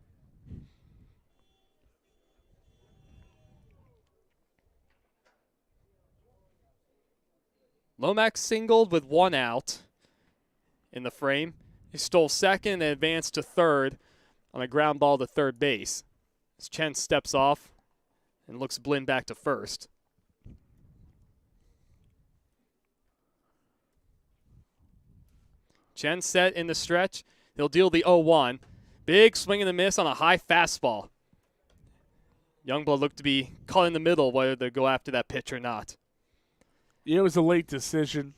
Lomac singled with 1 out in the frame. He stole second and advanced to third on a ground ball to third base. As Chen steps off and looks Blinn back to first. Chen set in the stretch. He'll deal the 0-1. Big swing and a miss on a high fastball. Youngblood looked to be caught in the middle whether to go after that pitch or not. It was a late decision.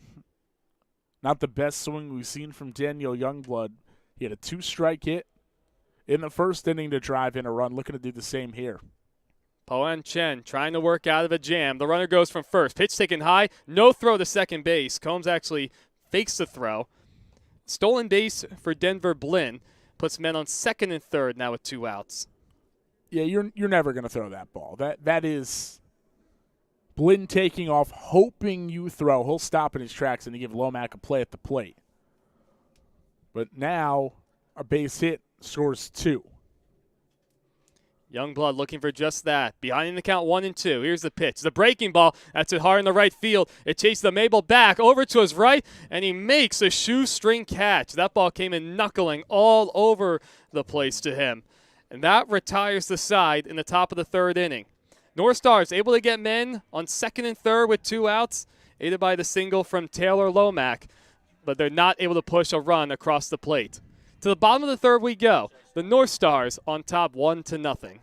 Not the best swing we've seen from Daniel Youngblood. He had a 2-strike hit in the first inning to drive in a run. Looking to do the same here. Poen Chen trying to work out of a jam. The runner goes from first. Pitch taken high. No throw to second base. Combs actually fakes the throw. Stolen base for Denver Blinn. Puts men on second and third now with 2 outs. Yeah, you're never going to throw that ball. That is Blinn taking off, hoping you throw. He'll stop in his tracks and give Lomac a play at the plate. But now a base hit scores 2. Youngblood looking for just that. Behind in the count 1-2. Here's the pitch. The breaking ball. That's it hard in the right field. It chases the Mabel back over to his right, and he makes a shoestring catch. That ball came in knuckling all over the place to him. And that retires the side in the top of the third inning. Northstars able to get men on second and third with 2 outs, aided by the single from Taylor Lomac, but they're not able to push a run across the plate. To the bottom of the third we go. The Northstars on top 1-0.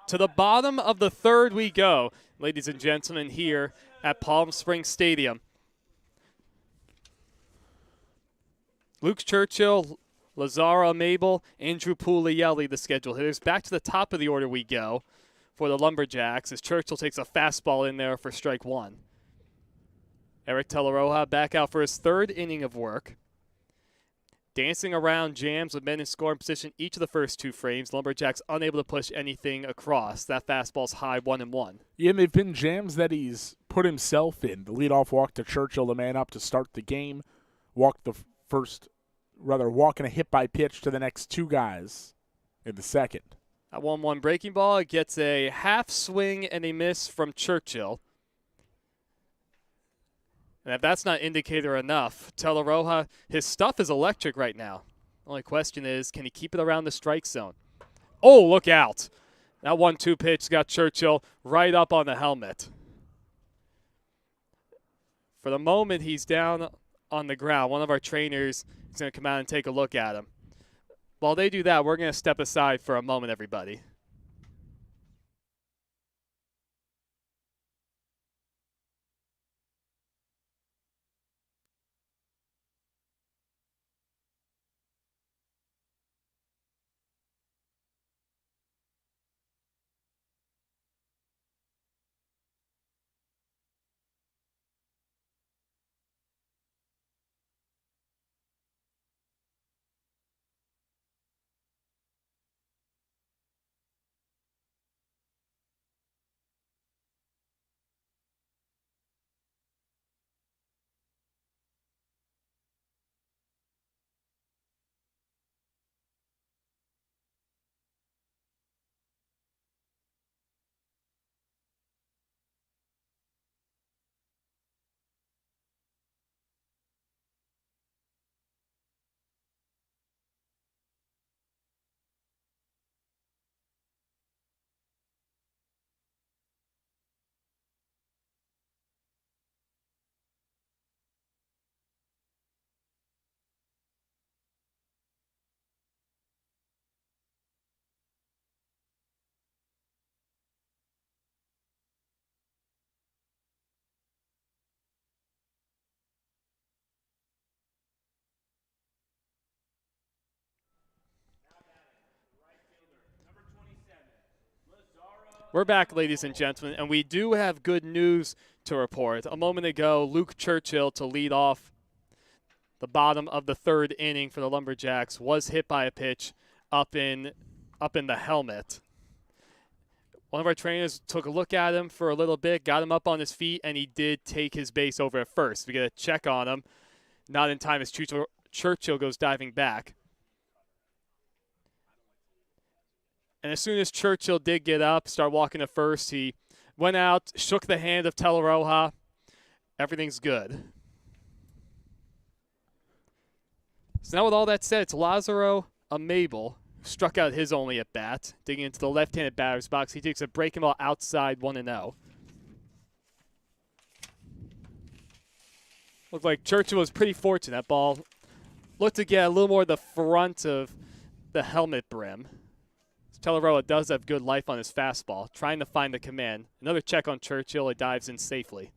To the bottom of the third we go, ladies and gentlemen, here at Palm Springs Stadium. Luke Churchill, Lazaro Mabel, Andrew Puglielli, the schedule hitters. Back to the top of the order we go for the Lumberjacks as Churchill takes a fastball in there for strike one. Eric Teleroja back out for his third inning of work. Dancing around jams with men in scoring position each of the first two frames. Lumberjacks unable to push anything across. That fastball's high 1-1. Yeah, and they've been jams that he's put himself in. The leadoff walk to Churchill, the man up to start the game. Walked the walking a hit by pitch to the next two guys in the second. That 1-1 breaking ball gets a half swing and a miss from Churchill. And if that's not indicator enough, Teleroja, his stuff is electric right now. Only question is, can he keep it around the strike zone? Oh, look out. That 1-2 pitch got Churchill right up on the helmet. For the moment, he's down on the ground. One of our trainers is going to come out and take a look at him. While they do that, we're going to step aside for a moment, everybody. We're back, ladies and gentlemen, and we do have good news to report. A moment ago, Luke Churchill, to lead off the bottom of the third inning for the Lumberjacks, was hit by a pitch up in the helmet. One of our trainers took a look at him for a little bit, got him up on his feet, and he did take his base over at first. We get a check on him, not in time as Churchill goes diving back. And as soon as Churchill did get up, start walking to first, he went out, shook the hand of Teleroja. Everything's good. So now with all that said, it's Lazaro Amable, who struck out his only at bat, digging into the left-handed batter's box. He takes a breaking ball outside 1-0. Looked like Churchill was pretty fortunate. That ball looked to get a little more of the front of the helmet brim. Teleroja does have good life on his fastball, trying to find the command. Another check on Churchill. It dives in safely.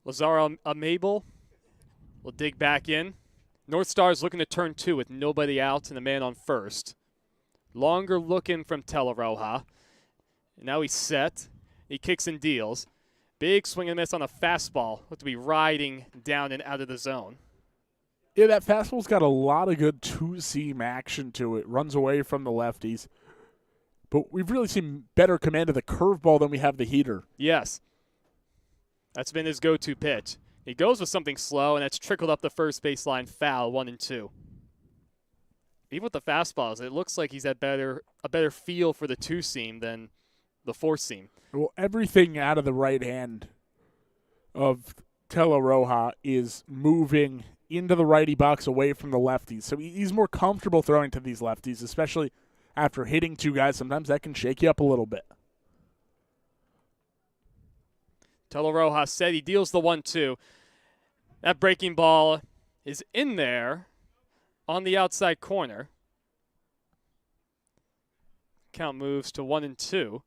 Lazaro Amable will dig back in. Northstars looking to turn two with nobody out and a man on first. Longer looking from Teleroja. Now he's set. He kicks and deals. Big swing and miss on a fastball. Looked to be riding down and out of the zone. Yeah, that fastball's got a lot of good two-seam action to it. Runs away from the lefties. But we've really seen better command of the curveball than we have the heater. Yes. That's been his go-to pitch. He goes with something slow, and that's trickled up the first baseline foul, 1-2. Even with the fastballs, it looks like he's had a better feel for the two-seam than the four-seam. Well, everything out of the right hand of Teleroja is moving into the righty box away from the lefties. So he's more comfortable throwing to these lefties, especially after hitting two guys. Sometimes that can shake you up a little bit. Teleroja said he deals the 1-2. That breaking ball is in there on the outside corner. Count moves to 1-2.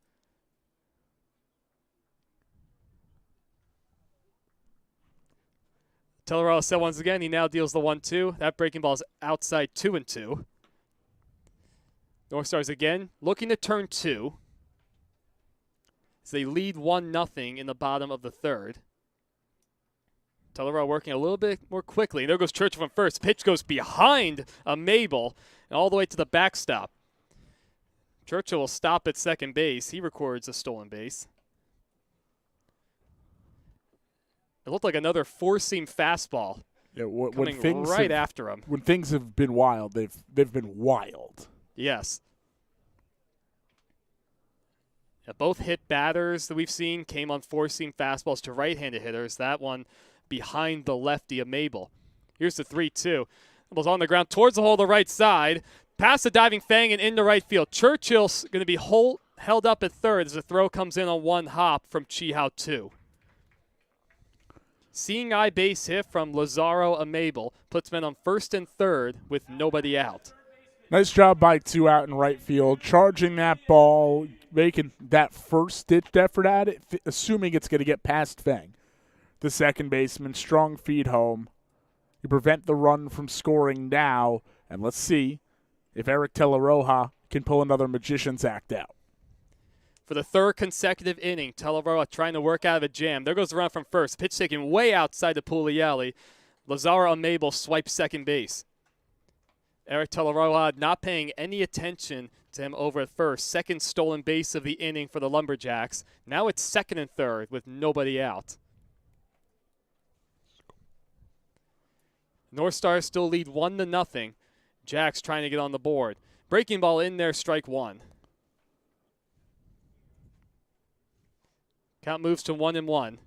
Tellerell said once again, he now deals the 1-2. That breaking ball is outside 2-2. Northstars again looking to turn 2. So they lead 1-0 in the bottom of the third. Tellerell working a little bit more quickly. And there goes Churchill from first. Pitch goes behind a Mabel and all the way to the backstop. Churchill will stop at second base. He records a stolen base. It looked like another four-seam fastball coming right after him. When things have been wild, they've been wild. Yes. Yeah, both hit batters that we've seen came on four-seam fastballs to right-handed hitters. That one behind the lefty of Mabel. Here's the 3-2. Ball's on the ground towards the hole to the right side. Past the diving Fang and into right field. Churchill's going to be held up at third as the throw comes in on one hop from Chi-Hao 2. Seeing eye base hit from Lazaro Amable puts men on first and third with nobody out. Nice job by 2 out in right field, charging that ball, making that first-ditched effort at it, assuming it's going to get past Fang. The second baseman, strong feed home. You prevent the run from scoring now, and let's see if Eric Telleroja can pull another magician's act out. For the third consecutive inning, Telleroja trying to work out of a jam. There goes the run from first. Pitch taken way outside to Puglielli. Lazaro Amable swipes second base. Eric Telleroja not paying any attention to him over at first. Second stolen base of the inning for the Lumberjacks. Now it's second and third with nobody out. Northstars still lead 1-0. Jacks trying to get on the board. Breaking ball in there, strike one. Count moves to 1-1.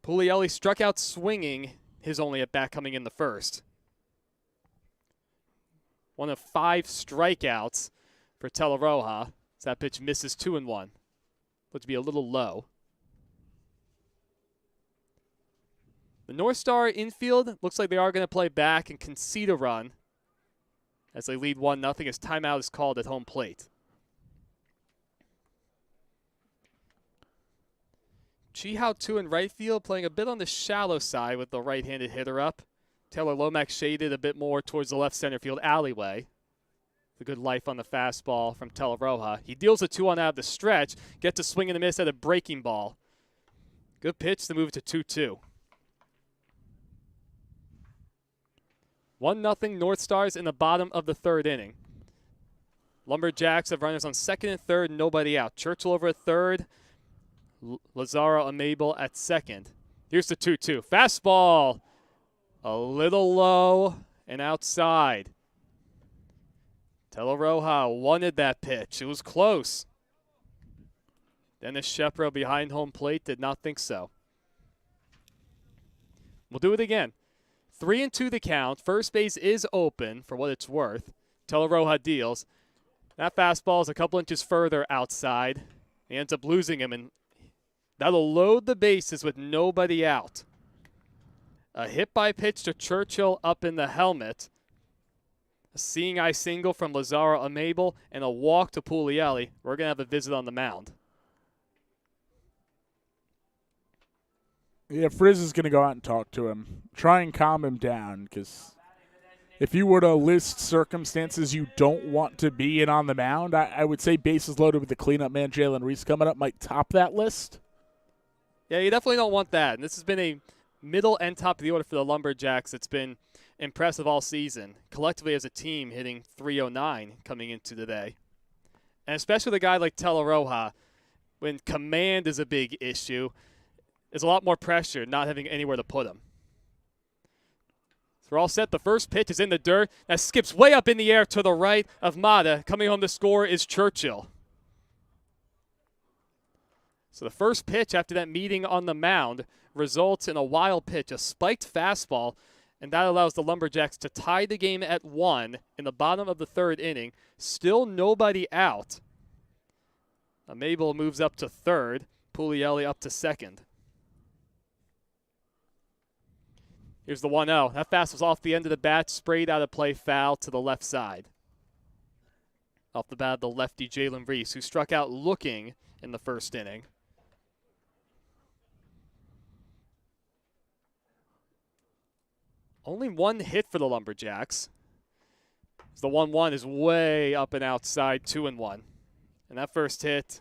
Puglielli struck out swinging, his only at bat coming in the first. One of 5 strikeouts for Telleroja. As that pitch misses 2-1. Looks to be a little low. The North Star infield looks like they are going to play back and concede a run as they lead 1-0 as timeout is called at home plate. Chi-Hao 2 in right field playing a bit on the shallow side with the right-handed hitter up. Taylor Lomax shaded a bit more towards the left center field alleyway. The good life on the fastball from Telleroja. He deals a 2-1 out of the stretch, gets a swing and a miss at a breaking ball. Good pitch to move to 2-2. 1-0 North Stars in the bottom of the third inning. Lumberjacks have runners on second and third, nobody out. Churchill over at third. Lazaro Amable at second. Here's the 2-2. Fastball a little low and outside. Telleroja wanted that pitch. It was close. Dennis Shepro behind home plate did not think so. We'll do it again. 3-2 the count. First base is open for what it's worth. Telleroja deals. That fastball is a couple inches further outside. He ends up losing him, and that'll load the bases with nobody out. A hit by pitch to Churchill up in the helmet. A seeing eye single from Lazaro Amable, and a walk to Puglielli. We're going to have a visit on the mound. Yeah, Frizz is going to go out and talk to him. Try and calm him down, because if you were to list circumstances you don't want to be in on the mound, I would say bases loaded with the cleanup man, Jalen Reese, coming up might top that list. Yeah, you definitely don't want that. And this has been a middle and top of the order for the Lumberjacks. It's been impressive all season. Collectively as a team hitting .309 coming into today. And especially the guy like Telleroja, when command is a big issue, there's a lot more pressure not having anywhere to put him. So we're all set. The first pitch is in the dirt. That skips way up in the air to the right of Mata. Coming home to score is Churchill. So the first pitch after that meeting on the mound results in a wild pitch, a spiked fastball, and that allows the Lumberjacks to tie the game at 1 in the bottom of the third inning. Still nobody out. Amable moves up to third. Puglielli up to second. Here's the 1-0. That fast was off the end of the bat, sprayed out of play, foul to the left side. Off the bat of the lefty Jalen Reese, who struck out looking in the first inning. Only one hit for the Lumberjacks. The 1-1 is way up and outside, 2-1. And that first hit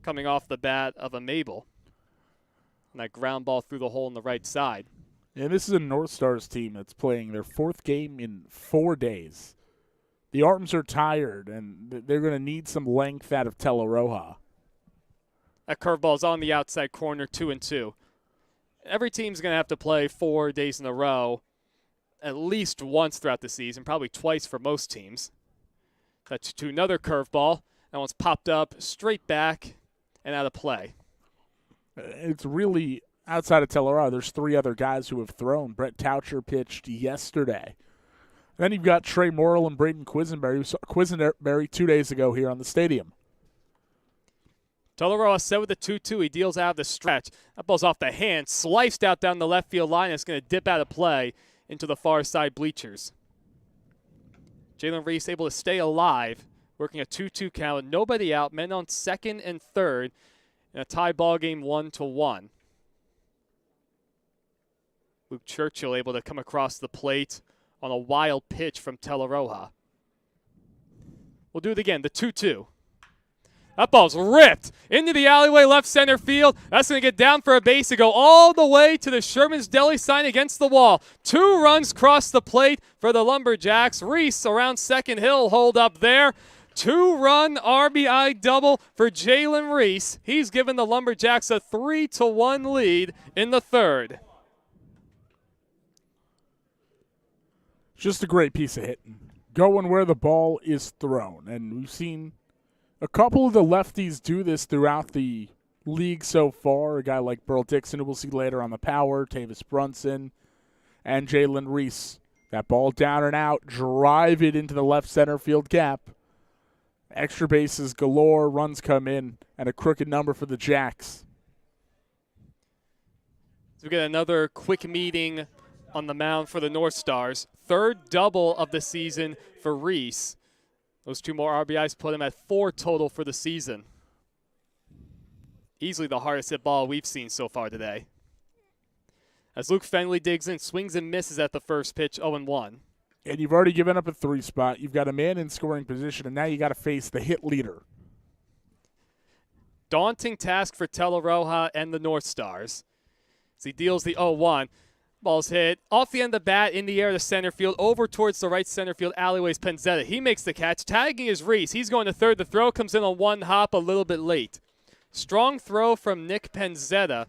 coming off the bat of a Mabel. And that ground ball through the hole in the right side. And this is a Northstars team that's playing their 4th game in 4 days. The arms are tired, and they're going to need some length out of Teleroja. That curveball is on the outside corner, 2-2. Every team's going to have to play 4 days in a row at least once throughout the season, probably twice for most teams. That's to another curveball. That one's popped up straight back and out of play. It's really, outside of Teleroja, there's 3 other guys who have thrown. Brett Taucher pitched yesterday. Then you've got Trey Morrill and Braden Quisenberry 2 days ago here on the stadium. Teleroja set with the 2-2. He deals out of the stretch. That ball's off the hand, sliced out down the left field line. It's going to dip out of play into the far side bleachers. Jalen Reese able to stay alive, working a 2-2 count, nobody out, men on second and third, in a tie ball game 1-1. Luke Churchill able to come across the plate on a wild pitch from Teleroja. We'll do it again, the 2-2. That ball's ripped into the alleyway left center field. That's going to get down for a base and go all the way to the Sherman's Deli sign against the wall. 2 runs cross the plate for the Lumberjacks. Reese around second hill, hold up there. 2-run RBI double for Jalen Reese. He's given the Lumberjacks a 3-1 lead in the third. Just a great piece of hitting. Going where the ball is thrown. And we've seen a couple of the lefties do this throughout the league so far. A guy like Burl Dixon, who we'll see later on the power, Tavis Brunson, and Jalen Reese. That ball down and out, drive it into the left center field gap. Extra bases galore, runs come in, and a crooked number for the Jacks. So we get another quick meeting on the mound for the Northstars. 3rd double of the season for Reese. Those 2 more RBIs put him at 4 total for the season. Easily the hardest hit ball we've seen so far today. As Luke Fenley digs in, swings and misses at the first pitch, 0-1. And you've already given up a 3 spot. You've got a man in scoring position, and now you got to face the hit leader. Daunting task for Teleroja and the Northstars. As he deals the 0-1. Ball's hit off the end of the bat in the air to center field, over towards the right center field alleyways Penzetta. He makes the catch, tagging his Reese. He's going to third. The throw comes in on 1 hop a little bit late. Strong throw from Nick Penzetta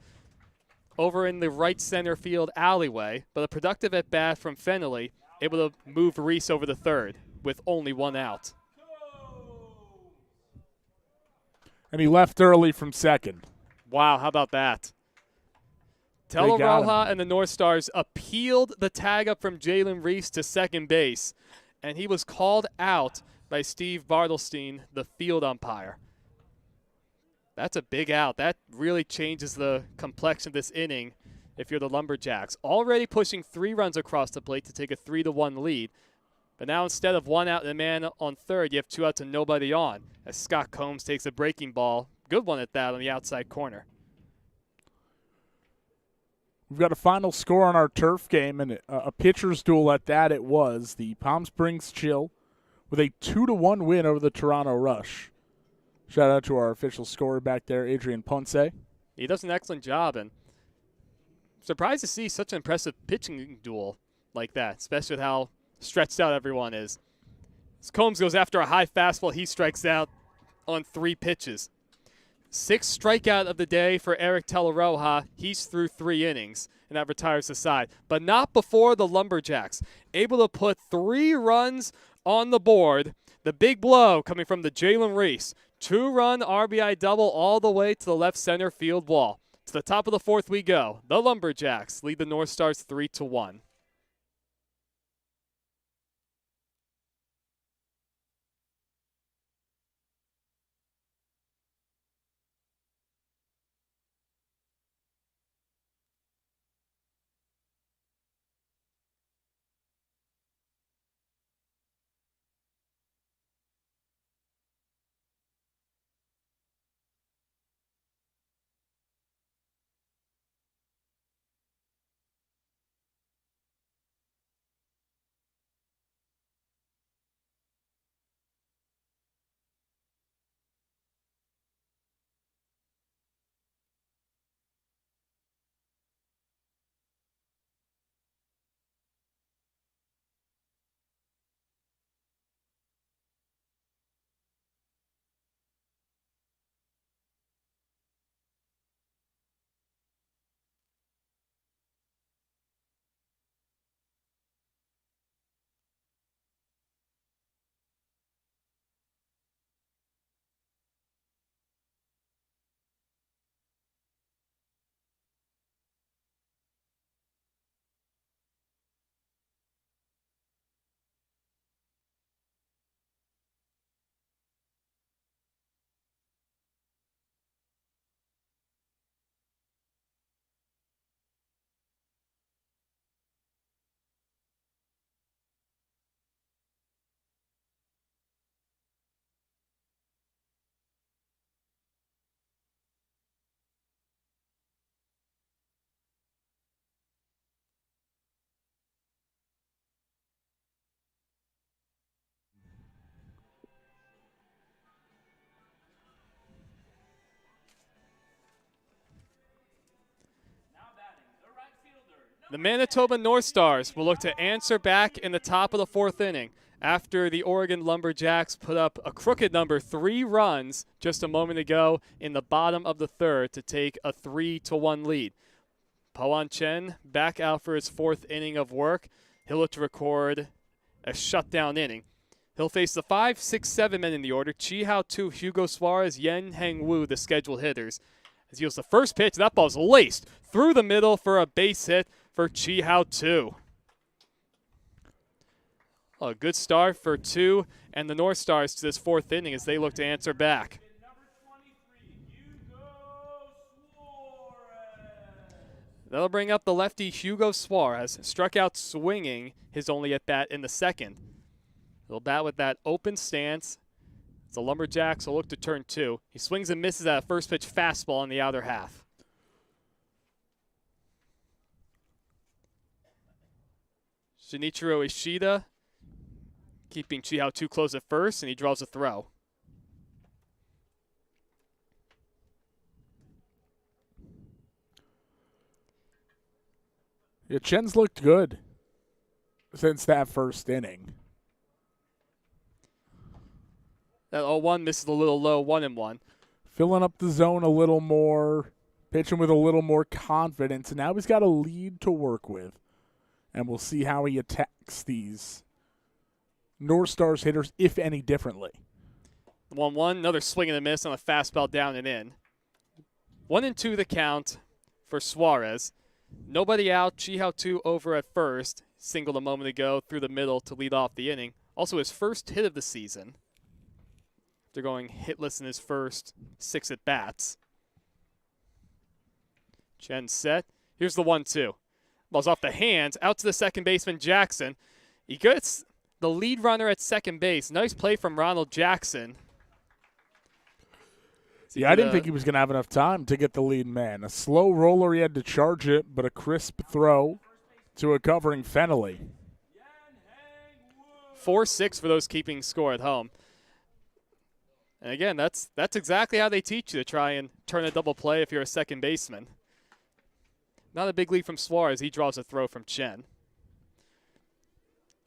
over in the right center field alleyway, but a productive at bat from Fenley, able to move Reese over to third with only 1 out. And he left early from second. Wow, how about that? Teleroja and the Northstars appealed the tag up from Jalen Reese to second base, and he was called out by Steve Bartelstein, the field umpire. That's a big out. That really changes the complexion of this inning if you're the Lumberjacks. Already pushing 3 runs across the plate to take a 3-1 lead. But now instead of 1 out and a man on third, you have 2 outs and nobody on, as Scott Combs takes a breaking ball. Good one at that on the outside corner. We've got a final score on our turf game, and a pitcher's duel at that it was. The Palm Springs Chill with a 2-1 win over the Toronto Rush. Shout out to our official scorer back there, Adrian Ponce. He does an excellent job, and surprised to see such an impressive pitching duel like that, especially with how stretched out everyone is. As Combs goes after a high fastball, he strikes out on 3 pitches. 6th strikeout of the day for Eric Teleroja. He's through 3 innings, and that retires the side. But not before the Lumberjacks, able to put 3 runs on the board. The big blow coming from the Jalen Reese. 2-run RBI double all the way to the left center field wall. To the top of the 4th we go. The Lumberjacks lead the Northstars 3-1. The Manitoba Northstars will look to answer back in the top of the 4th inning after the Oregon Lumberjacks put up a crooked number 3 runs just a moment ago in the bottom of the 3rd to take a 3-1 lead. Poan Chen back out for his 4th inning of work. He'll look to record a shutdown inning. He'll face the 5, 6, 7 men in the order. Chi Hao Tu, Hugo Suarez, Yen Heng Wu, the scheduled hitters. As he deals the first pitch, that ball's laced through the middle for a base hit for Chi Hao Tu. A good start for Tu and the Northstars to this 4th inning as they look to answer back. That'll bring up the lefty Hugo Suarez, struck out swinging his only at-bat in the 2nd. He'll bat with that open stance. The Lumberjacks will look to turn 2. He swings and misses at a first pitch fastball in the outer half. Shinichiro Ishida keeping Chi Hao too close at first, and he draws a throw. Yeah, Chen's looked good since that first inning. That 0-1 misses a little low, 1-1. Filling up the zone a little more, pitching with a little more confidence, and now he's got a lead to work with. And we'll see how he attacks these Northstars hitters, if any differently. 1-1, another swing and a miss on a fastball down and in. 1-2 the count for Suarez. Nobody out. Chi Hao Tu over at first. Singled a moment ago through the middle to lead off the inning. Also his first hit of the season. They're going hitless in his first 6 at-bats. Chen set. Here's the 1-2. Ball's off the hands. Out to the second baseman, Jackson. He gets the lead runner at second base. Nice play from Ronald Jackson. Yeah, I didn't think he was going to have enough time to get the lead man. A slow roller, he had to charge it, but a crisp throw to a covering Fennelly. 4-6 for those keeping score at home. And again, that's exactly how they teach you to try and turn a double play if you're a second baseman. Not a big lead from Suarez. He draws a throw from Chen.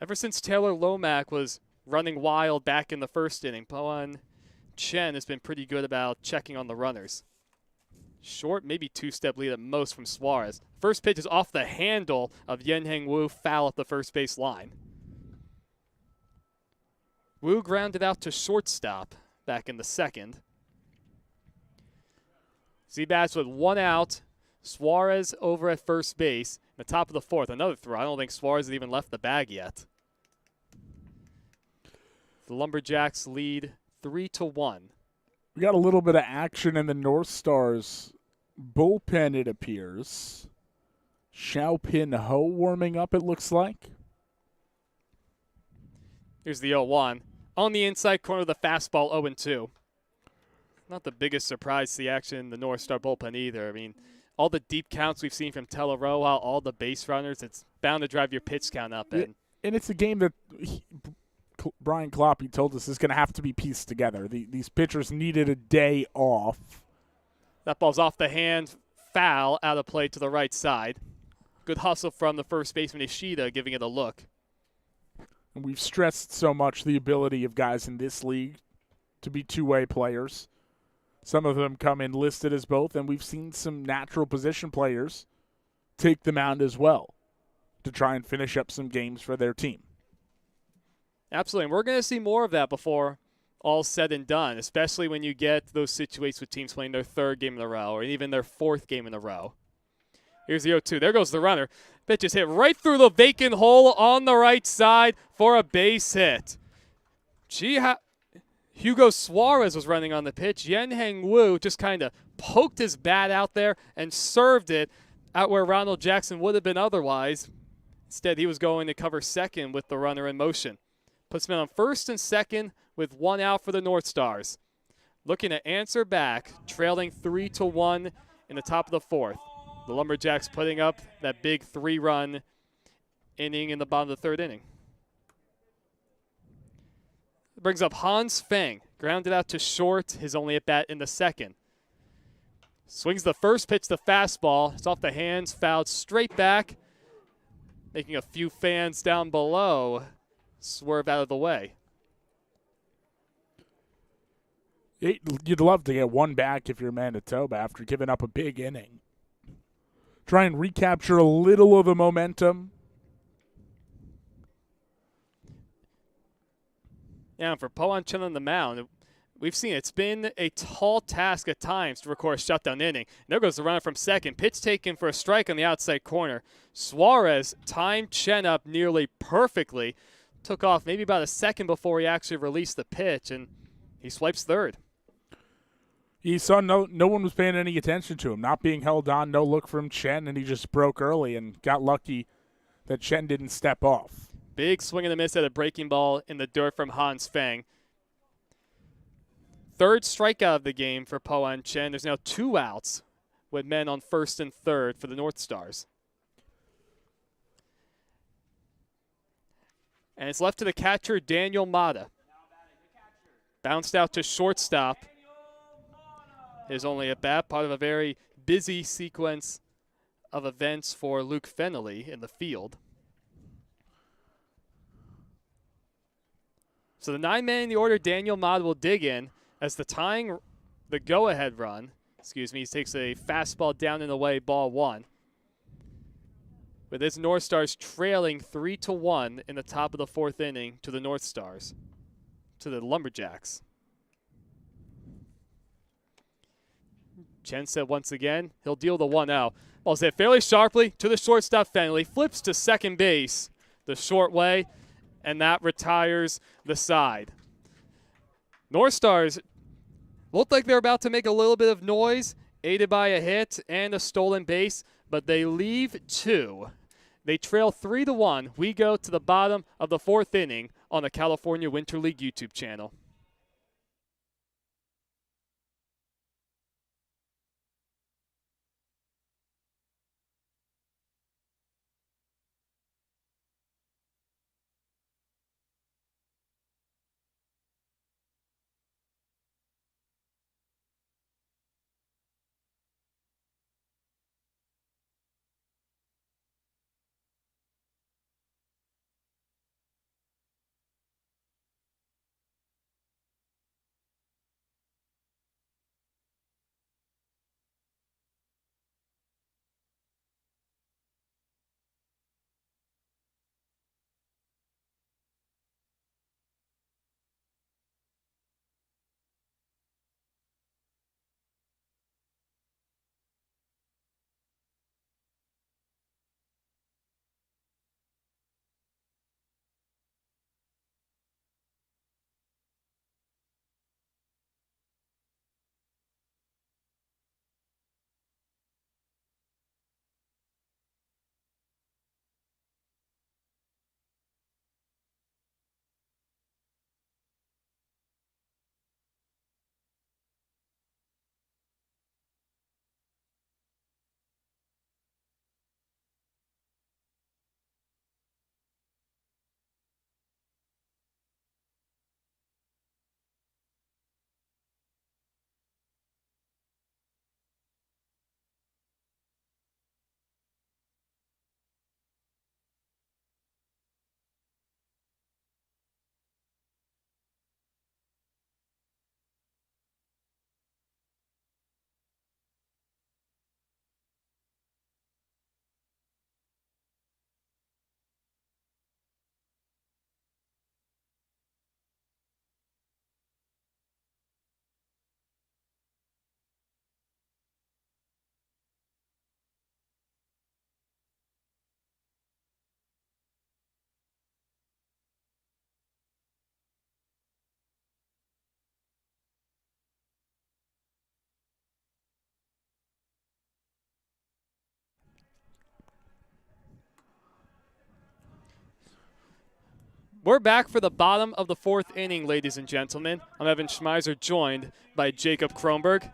Ever since Taylor Lomack was running wild back in the first inning, Poan Chen has been pretty good about checking on the runners. Short, maybe 2-step lead at most from Suarez. First pitch is off the handle of Yen Heng Wu, foul at the first base line. Wu grounded out to shortstop back in the 2nd. Z-Bats with 1 out. Suarez over at first base. The top of the 4th, another throw. I don't think Suarez has even left the bag yet. The Lumberjacks lead 3-1. We got a little bit of action in the Northstars bullpen, it appears. Xiaopin Ho warming up, it looks like. Here's the 0-1. On the inside corner of the fastball, 0-2. Not the biggest surprise to the action in the Northstar bullpen either. I mean, all the deep counts we've seen from Teleroa, all the base runners, it's bound to drive your pitch count up. And it's a game that Brian Kloppe told us is going to have to be pieced together. These pitchers needed a day off. That ball's off the hand, foul, out of play to the right side. Good hustle from the first baseman, Ishida, giving it a look. And we've stressed so much the ability of guys in this league to be two-way players. Some of them come in listed as both, and we've seen some natural position players take the mound as well to try and finish up some games for their team. Absolutely, and we're going to see more of that before all's said and done, especially when you get those situations with teams playing their 3rd game in a row or even their 4th game in a row. Here's the 0-2. There goes the runner. Pitch is hit right through the vacant hole on the right side for a base hit. Hugo Suarez was running on the pitch. Yen Heng Wu just kind of poked his bat out there and served it out where Ronald Jackson would have been otherwise. Instead, he was going to cover second with the runner in motion. Puts him on first and second with 1 out for the Northstars. Looking to answer back, trailing 3-1 in the top of the 4th. The Lumberjacks putting up that big 3-run inning in the bottom of the 3rd inning. Brings up Hans Feng, grounded out to short, his only at-bat in the 2nd. Swings the first pitch, the fastball. It's off the hands, fouled straight back. making a few fans down below swerve out of the way. You'd love to get one back if you're Manitoba after giving up a big inning. Try and recapture a little of the momentum. Yeah, and for Poan Chen on the mound, we've seen it's been a tall task at times to record a shutdown inning. And there goes the runner from second. Pitch taken for a strike on the outside corner. Suarez timed Chen up nearly perfectly. Took off maybe about a second before he actually released the pitch, and he swipes third. He saw no one was paying any attention to him, not being held on, no look from Chen, and he just broke early and got lucky that Chen didn't step off. Big swing and a miss at a breaking ball in the dirt from Hans Feng. Third strikeout of the game for Poan Chen. There's now 2 outs with men on first and third for the Northstars. And it's left to the catcher, Daniel Mata. Bounced out to shortstop. Is only at bat, part of a very busy sequence of events for Luke Fennelly in the field. So the 9-man in the order, Daniel Mata will dig in as the go-ahead run. He takes a fastball down and away, ball 1. With this Northstars trailing 3-1 in the top of the 4th inning to the Northstars, to the Lumberjacks. Chen said once again, he'll deal the 1-0. Ball's hit fairly sharply to the shortstop Fennelly, flips to second base the short way, and that retires the side. Northstars looked like they're about to make a little bit of noise, aided by a hit and a stolen base, but they leave 2. They trail 3-1. We go to the bottom of the 4th inning on the California Winter League YouTube channel. We're back for the bottom of the 4th inning, ladies and gentlemen. I'm Evan Schmeiser, joined by Jacob Kronberg.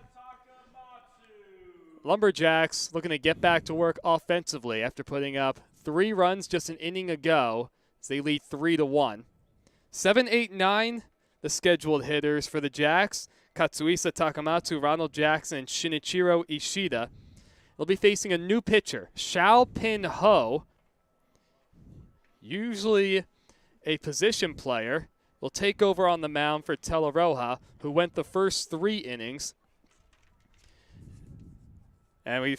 Lumberjacks looking to get back to work offensively after putting up 3 runs just an inning ago as they lead 3-1. 7, 8, 9, the scheduled hitters for the Jacks. Katsuhisa Takamatsu, Ronald Jackson, and Shinichiro Ishida. They'll be facing a new pitcher, Xiao Pin Ho. Usually a position player will take over on the mound for Teleroja, who went the first 3 innings. And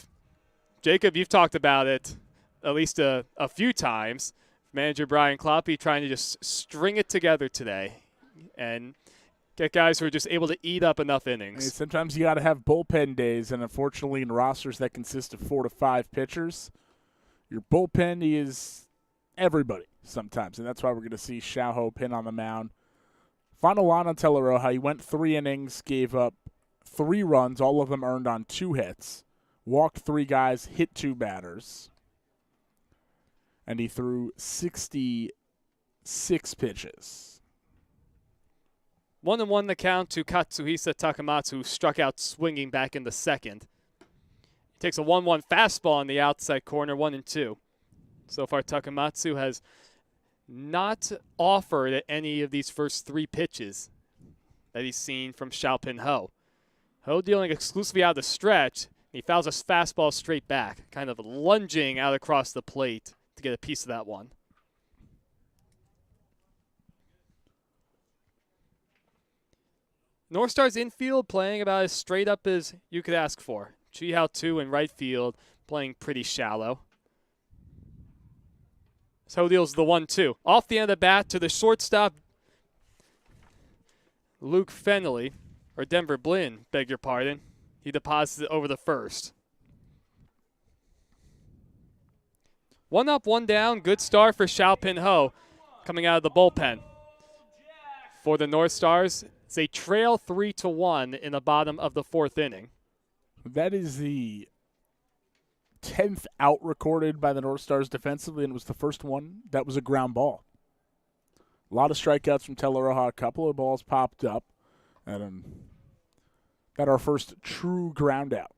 Jacob, you've talked about it at least a few times. Manager Brian Kloppe trying to just string it together today and get guys who are just able to eat up enough innings. Sometimes you got to have bullpen days, and unfortunately in rosters that consist of 4 to 5 pitchers, your bullpen is everybody sometimes, and that's why we're going to see Xiaoho pin on the mound. Final line on Teleroja, he went 3 innings, gave up 3 runs, all of them earned on 2 hits, walked 3 guys, hit 2 batters, and he threw 66 pitches. 1-1 the count to Katsuhisa Takamatsu, who struck out swinging back in the second. He takes a 1-1 fastball on the outside corner, 1-2. So far, Takamatsu has not offered any of these first 3 pitches that he's seen from Xiaopin Ho. Ho dealing exclusively out of the stretch. He fouls a fastball straight back, kind of lunging out across the plate to get a piece of that one. Northstars infield playing about as straight up as you could ask for. Chihao 2 in right field playing pretty shallow. So deals the 1-2. Off the end of the bat to the shortstop, Luke Fennelly, or Denver Blinn, beg your pardon. He deposits it over the first. 1 up, 1 down. Good start for Xiaopin Ho coming out of the bullpen. For the Northstars, they trail 3-1 in the bottom of the 4th inning. That is the 10th out recorded by the Northstars defensively, and it was the first one that was a ground ball. A lot of strikeouts from Teleroja. A couple of balls popped up. And got our first true ground out.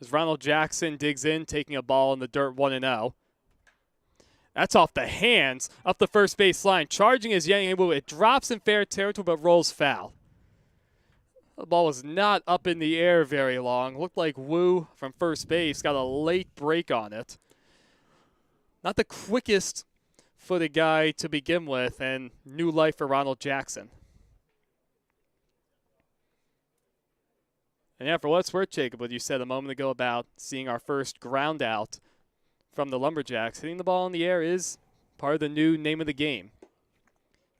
As Ronald Jackson digs in, taking a ball in the dirt, 1-0. That's off the hands, up the first base line. Charging is Yang Wu. It drops in fair territory, but rolls foul. The ball was not up in the air very long. Looked like Wu from first base got a late break on it. Not the quickest footed guy to begin with, and new life for Ronald Jackson. And yeah, for what it's worth, Jacob, what you said a moment ago about seeing our first ground out from the Lumberjacks, hitting the ball in the air is part of the new name of the game.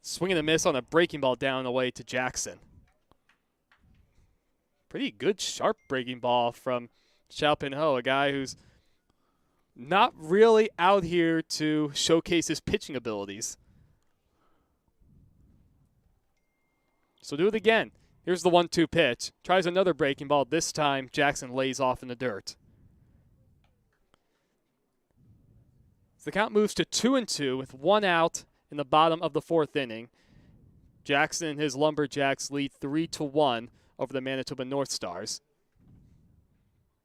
Swing and a miss on a breaking ball down and away to Jackson. Pretty good, sharp breaking ball from Xiaopin Ho, a guy who's not really out here to showcase his pitching abilities. So do it again. Here's the 1-2 pitch. Tries another breaking ball. This time, Jackson lays off in the dirt. So the count moves to 2-2 with 1 out in the bottom of the 4th inning. Jackson and his Lumberjacks lead 3-1 over the Manitoba Northstars.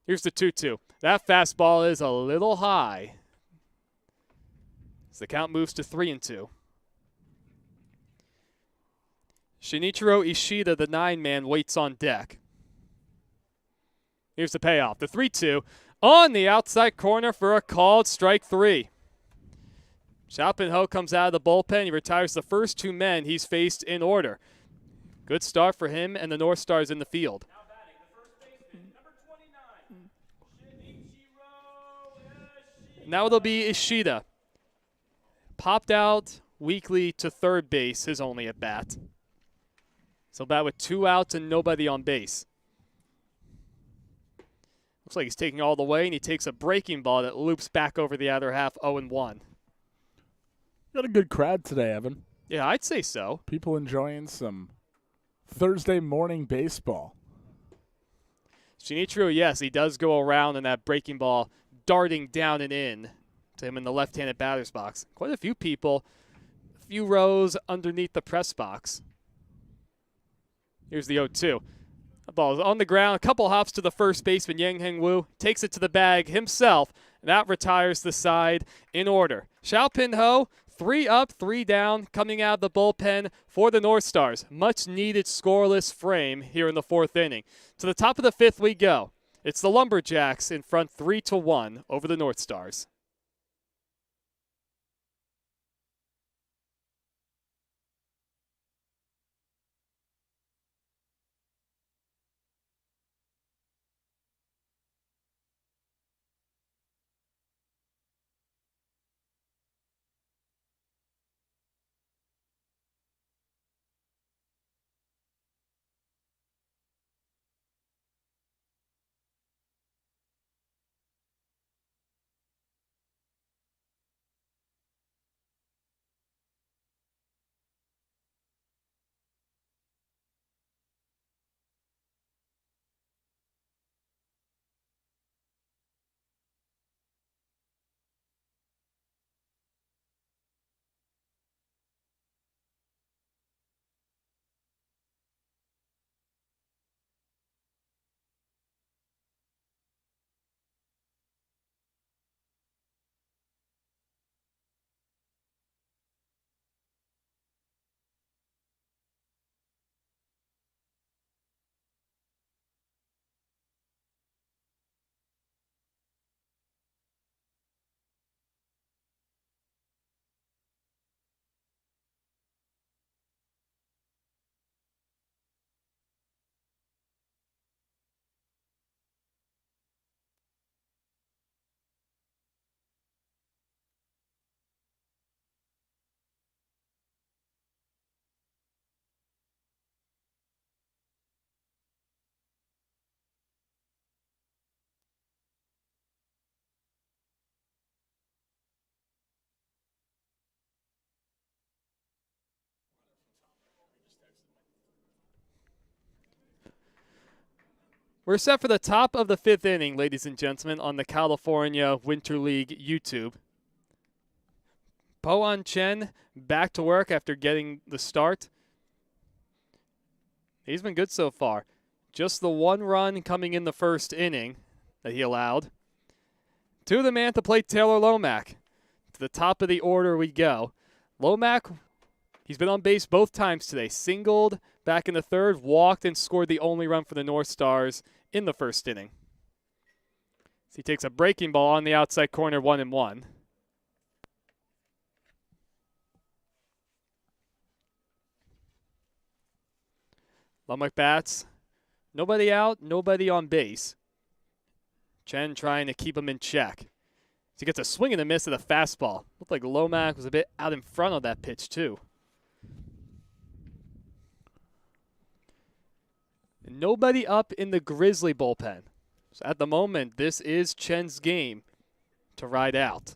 Here's the 2-2. That fastball is a little high. So the count moves to 3-2. Shinichiro Ishida, the 9-man, waits on deck. Here's the payoff. The 3-2 on the outside corner for a called strike 3. Xiaopin Ho comes out of the bullpen. He retires the first 2 men he's faced in order. Good start for him and the Northstars in the field. Now batting, the first baseman, number 29, Shinichiro Ishida. Now it'll be Ishida. Popped out weakly to third base, his only at bat. So bat with 2 outs and nobody on base. Looks like he's taking all the way, and he takes a breaking ball that loops back over the outer half, 0-1. Got a good crowd today, Evan. Yeah, I'd say so. People enjoying some Thursday morning baseball. Shinichiro, yes, he does go around in that breaking ball, darting down and in to him in the left-handed batter's box. Quite a few people, a few rows underneath the press box. Here's the 0-2. The ball is on the ground. A couple hops to the first baseman, Yang Heng Wu. Takes it to the bag himself. And that retires the side in order. Xiaopin Ho, 3 up, 3 down, coming out of the bullpen for the Northstars. Much needed scoreless frame here in the 4th inning. To the top of the 5th we go. It's the Lumberjacks in front 3-1 over the Northstars. We're set for the top of the 5th inning, ladies and gentlemen, on the California Winter League YouTube. Po-An Chen back to work after getting the start. He's been good so far. Just the 1 run coming in the 1st inning that he allowed. To the man to play, Taylor Lomack. To the top of the order we go. Lomack, he's been on base both times today. Singled back in the 3rd, walked and scored the only run for the Northstars in the 1st inning. So he takes a breaking ball on the outside corner, 1-1. Lomack bats. Nobody out, nobody on base. Chen trying to keep him in check. So he gets a swing and a miss at a fastball. Looked like Lomack was a bit out in front of that pitch, too. And nobody up in the Grizzly bullpen. So at the moment, this is Chen's game to ride out.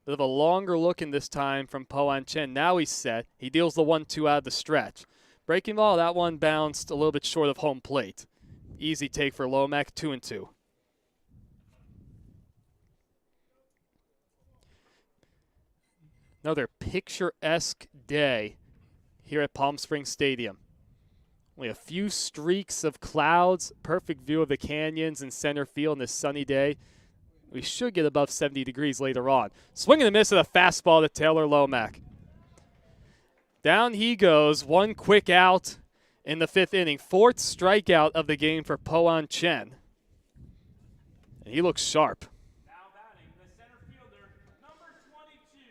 Bit of a longer look in this time from Po-An Chen. Now he's set. He deals the 1-2 out of the stretch. Breaking ball, that one bounced a little bit short of home plate. Easy take for Lomack, 2-2. Another picturesque day here at Palm Springs Stadium. Only a few streaks of clouds, perfect view of the canyons and center field on this sunny day. We should get above 70 degrees later on. Swing and a miss at a fastball to Taylor Lomack. Down he goes, 1 quick out in the 5th inning. 4th strikeout of the game for Po-An Chen. And he looks sharp. Now batting the center fielder, number 22.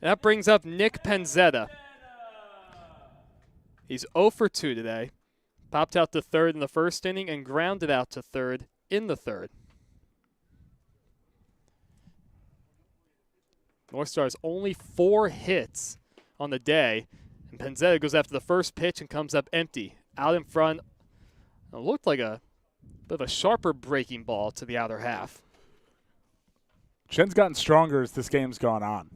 That brings up Nick Penzetta. He's 0 for 2 today. Popped out to 3rd in the 1st inning and grounded out to 3rd in the 3rd. Northstars only 4 hits on the day, and Penzetta goes after the first pitch and comes up empty. Out in front, it looked like a bit of a sharper breaking ball to the outer half. Chen's gotten stronger as this game's gone on.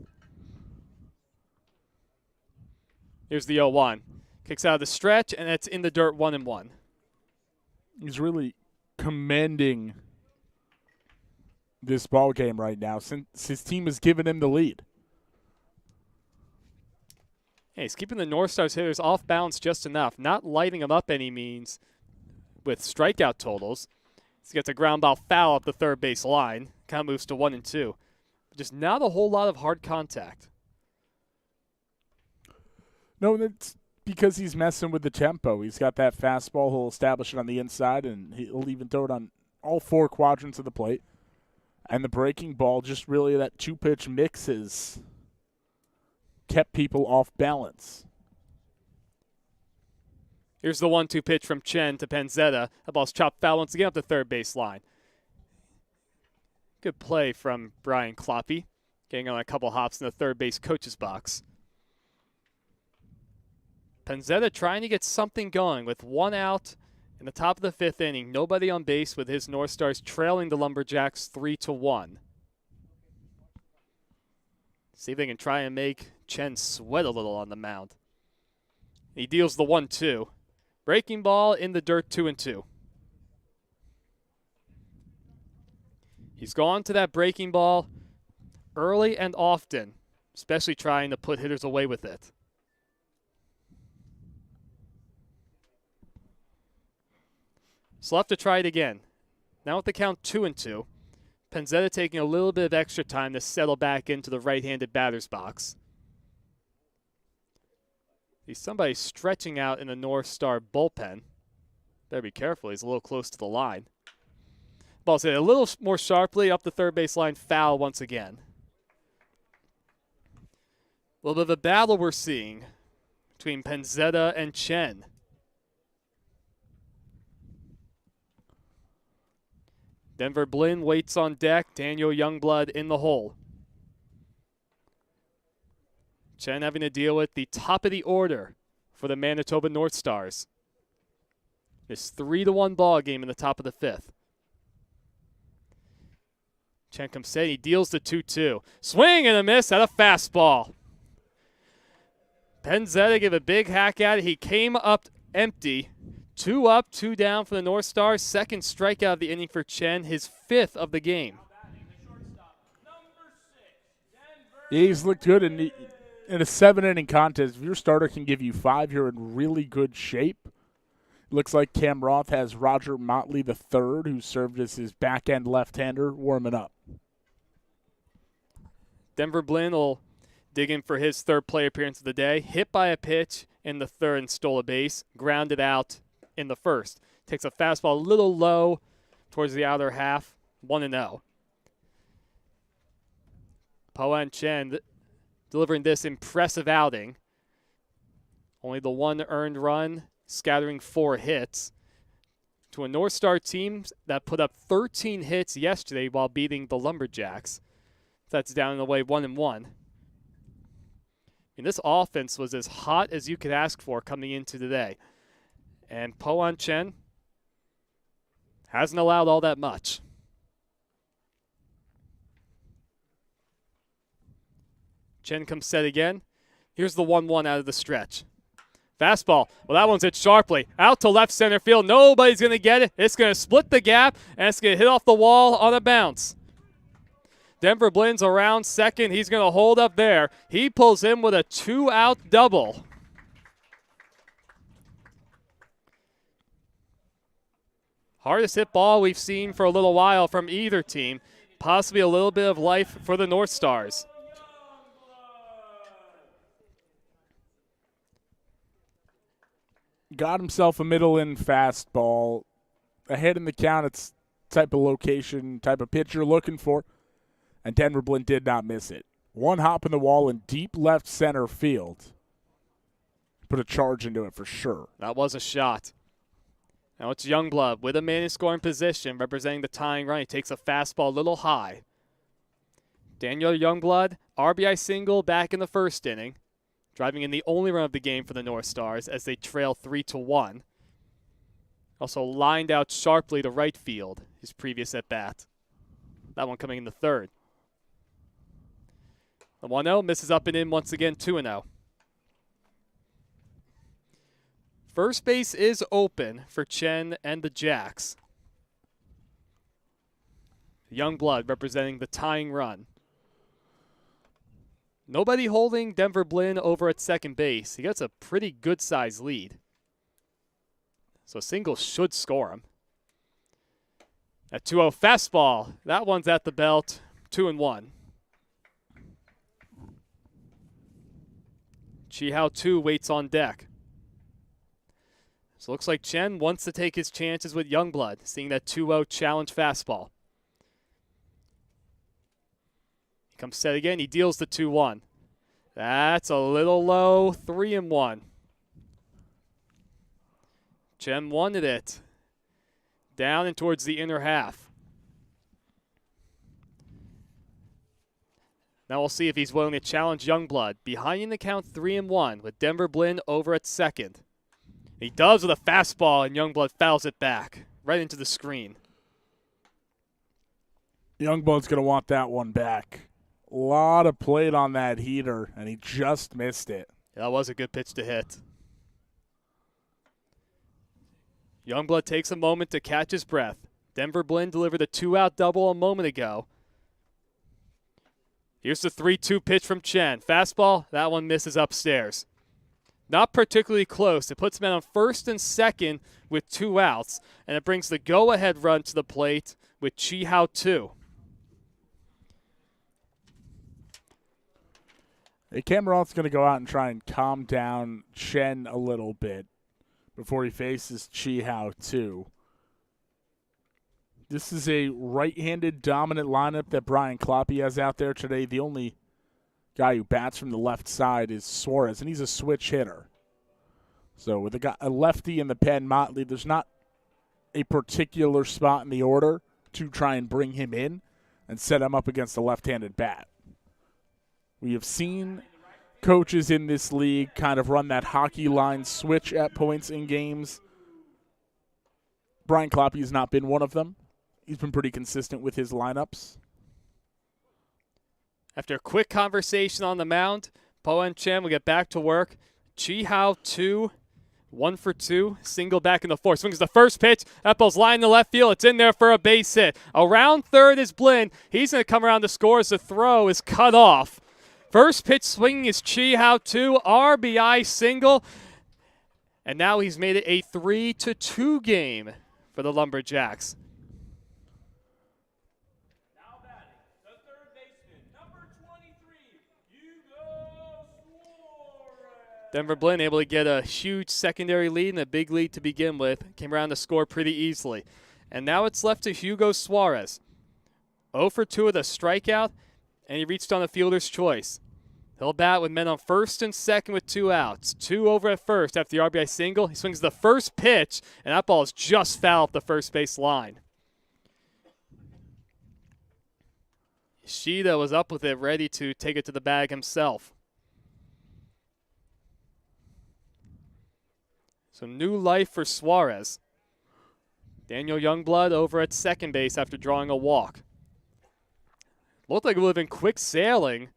Here's the 0-1. Kicks out of the stretch, and it's in the dirt, 1-1. He's really commanding this ball game right now since his team has given him the lead. Hey, he's keeping the Northstars hitters off balance just enough, not lighting them up any means with strikeout totals. He gets a ground ball foul up the 3rd base line. Count moves to 1-2. Just not a whole lot of hard contact. No, that's because he's messing with the tempo. He's got that fastball. He'll establish it on the inside, and he'll even throw it on all 4 quadrants of the plate. And the breaking ball, just really that 2-pitch mix has kept people off balance. Here's the 1-2 pitch from Chen to Penzetta. The ball's chopped foul once again up the 3rd base line. Good play from Brian Kloppe, getting on a couple hops in the 3rd base coach's box. Penzetta trying to get something going with 1 out in the top of the 5th inning. Nobody on base with his Northstars trailing the Lumberjacks 3-1. See if they can try and make Chen sweat a little on the mound. He deals the 1-2. Breaking ball in the dirt, 2-2. He's gone to that breaking ball early and often, especially trying to put hitters away with it. So we'll have to try it again. Now with the count 2-2, Penzetta taking a little bit of extra time to settle back into the right-handed batter's box. He's somebody stretching out in the Northstar bullpen. Better be careful. He's a little close to the line. Ball's hit a little more sharply up the 3rd base line, foul once again. A little bit of a battle we're seeing between Penzetta and Chen. Denver Blinn waits on deck. Daniel Youngblood in the hole. Chen having to deal with the top of the order for the Manitoba Northstars. This 3-1 ball game in the top of the 5th. Chen comes in. He deals the 2-2. Swing and a miss at a fastball. Penzetta gave a big hack at it. He came up empty. 2 up, 2 down for the North Stars. Second strikeout of the inning for Chen, his 5th of the game. He's looked good in a 7-inning contest. If your starter can give you 5, you're in really good shape. Looks like Cam Roth has Roger Motley III, who served as his back-end left-hander, warming up. Denver Blinn will dig in for his 3rd play appearance of the day. Hit by a pitch in the 3rd and stole a base. Grounded out in the 1st. Takes a fastball a little low towards the outer half. 1-0. Po-An Chen delivering this impressive outing. Only the 1 earned run, scattering 4 hits to a North Star team that put up 13 hits yesterday while beating the Lumberjacks. That's down in the way 1-1. And this offense was as hot as you could ask for coming into today. And Po-An Chen hasn't allowed all that much. Chen comes set again. Here's the 1-1 out of the stretch. Fastball. Well, that one's hit sharply. Out to left center field. Nobody's going to get it. It's going to split the gap, and it's going to hit off the wall on a bounce. Denver Blinn's around second. He's going to hold up there. He pulls in with a 2-out double. Hardest hit ball we've seen for a little while from either team. Possibly a little bit of life for the North Stars. Got himself a middle-in fastball. Ahead in the count, it's type of location, type of pitch you're looking for. And Denver Blinn did not miss it. 1 hop in the wall in deep left center field. Put a charge into it for sure. That was a shot. Now it's Youngblood with a man in scoring position representing the tying run. He takes a fastball a little high. Daniel Youngblood, RBI single back in the 1st inning. Driving in the only run of the game for the North Stars as they trail 3-1. Also lined out sharply to right field, his previous at-bat. That one coming in the 3rd. The 1-0 misses up and in once again, 2-0. First base is open for Chen and the Jacks. Youngblood representing the tying run. Nobody holding Denver Blinn over at second base. He gets a pretty good-sized lead. So a single should score him. At 2-0 fastball. That one's at the belt. 2-1. Chi-Hao 2 waits on deck. So it looks like Chen wants to take his chances with Youngblood, seeing that 2-0 challenge fastball. Comes set again. He deals the 2-1. That's a little low. 3-1. Chen wanted it. Down and towards the inner half. Now we'll see if he's willing to challenge Youngblood. Behind in the count 3-1 with Denver Blinn over at second. He does with a fastball, and Youngblood fouls it back right into the screen. Youngblood's going to want that one back. A lot of plate on that heater, and he just missed it. Yeah, that was a good pitch to hit. Youngblood takes a moment to catch his breath. Denver Blinn delivered a 2-out double a moment ago. Here's the 3-2 pitch from Chen. Fastball, that one misses upstairs. Not particularly close. It puts men on first and second with 2 outs, and it brings the go-ahead run to the plate with Chi-Hao 2. Hey, Cam Roth's going to go out and try and calm down Chen a little bit before he faces Chi-Hao 2. This is a right-handed dominant lineup that Brian Kloppe has out there today. The only guy who bats from the left side is Suarez, and he's a switch hitter. So with a lefty in the pen, Motley, there's not a particular spot in the order to try and bring him in and set him up against a left-handed bat. We have seen coaches in this league kind of run that hockey line switch at points in games. Brian Kloppe has not been one of them. He's been pretty consistent with his lineups. After a quick conversation on the mound, Po-An Chen will get back to work. Chi-Hao 2 1 for 2, single back in the fourth. Swings the first pitch. That ball's lined in the left field. It's in there for a base hit. Around third is Blinn. He's going to come around to score as the throw is cut off. First pitch swinging is Chi-Hao 2, RBI single. And now he's made it a 3-2 game for the Lumberjacks. Now batting, the third baseman, number 23, Hugo Suarez. Denver Blinn able to get a huge secondary lead and a big lead to begin with. Came around to score pretty easily. And now it's left to Hugo Suarez. 0 for 2 with a strikeout, and he reached on a fielder's choice. He'll bat with men on first and second with 2 outs. 2 over at first after the RBI single. He swings the first pitch, and that ball is just foul up the first base line. Ishida was up with it, ready to take it to the bag himself. So new life for Suarez. Daniel Youngblood over at second base after drawing a walk. Looked like it would have been quick sailing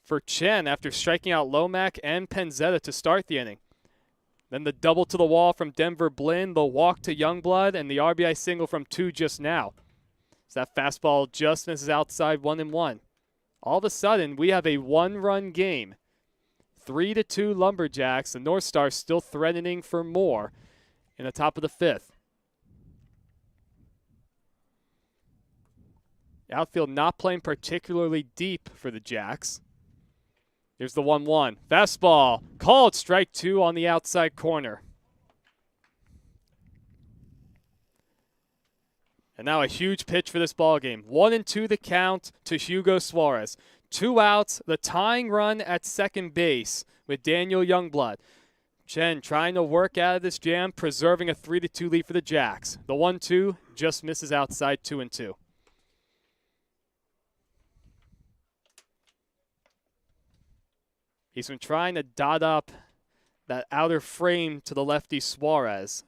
for Chen after striking out Lomac and Penzetta to start the inning. Then the double to the wall from Denver Blinn, the walk to Youngblood, and the RBI single from 2 just now. So that fastball just misses outside 1-1. All of a sudden, we have a 1-run game. 3-2 Lumberjacks. The Northstars still threatening for more in the top of the 5th. The outfield not playing particularly deep for the Jacks. Here's the 1-1. Fastball. Called strike 2 on the outside corner. And now a huge pitch for this ballgame. 1-2 the count to Hugo Suarez. 2 outs, the tying run at second base with Daniel Youngblood. Chen trying to work out of this jam, preserving a 3-2 lead for the Jacks. The 1-2 just misses outside 2-2. He's been trying to dot up that outer frame to the lefty Suarez.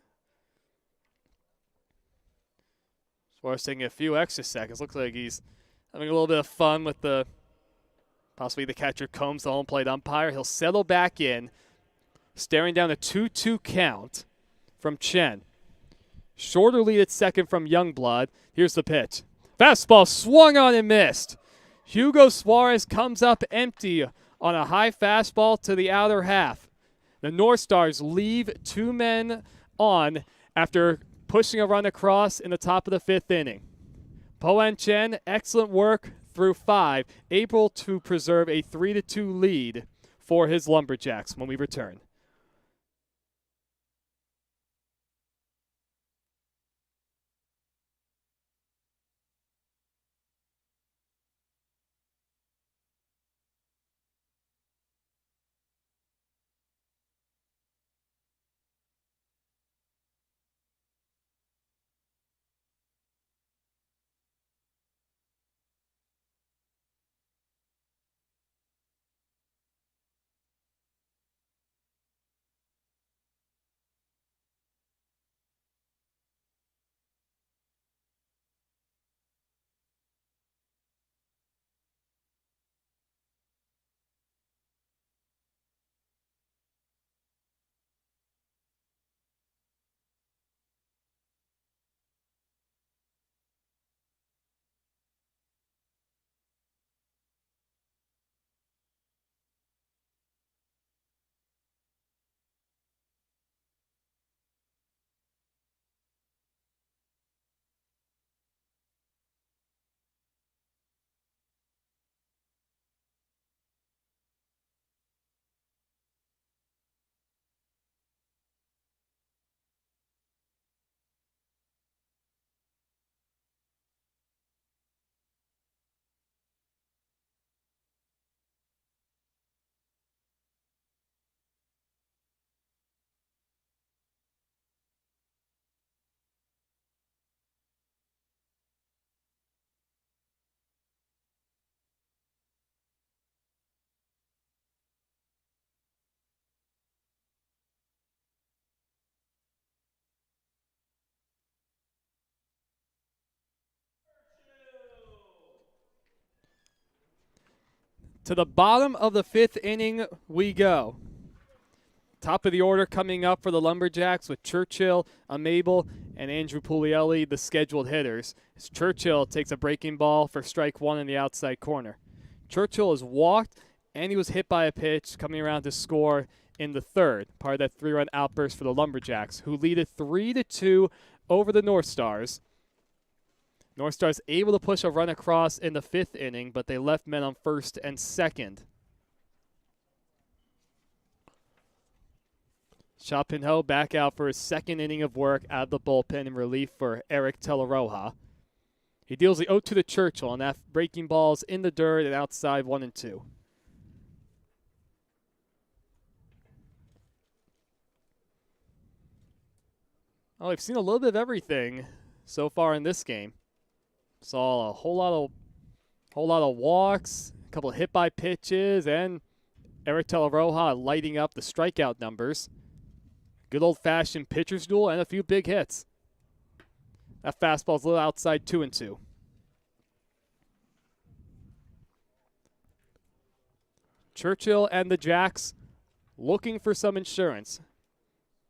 Suarez taking a few extra seconds. Looks like he's having a little bit of fun with possibly the catcher Combs, the home plate umpire. He'll settle back in, staring down a 2-2 count from Chen. Shorter lead at second from Youngblood. Here's the pitch. Fastball swung on and missed. Hugo Suarez comes up empty on a high fastball to the outer half. The Northstars leave 2 men on after pushing a run across in the top of the 5th inning. Po-En Chen, excellent work through 5, able to preserve a 3-2 lead for his Lumberjacks when we return. To the bottom of the 5th inning we go. Top of the order coming up for the Lumberjacks with Churchill, Amable, and Andrew Puglielli, the scheduled hitters. As Churchill takes a breaking ball for strike one in the outside corner. Churchill has walked, and he was hit by a pitch coming around to score in the third, part of that 3-run outburst for the Lumberjacks, who lead it 3-2 over the Northstars. Northstars able to push a run across in the 5th inning, but they left men on first and second. Chapinho back out for his 2nd inning of work out of the bullpen in relief for Eric Teleroja. He deals the 0-2 to Churchill, and that breaking ball's in the dirt and outside 1-2. Oh, we've seen a little bit of everything so far in this game. Saw a whole lot of walks, a couple of hit by pitches, and Eric Teleroja lighting up the strikeout numbers. Good old-fashioned pitcher's duel and a few big hits. That fastball's a little outside 2-2. Churchill and the Jacks looking for some insurance.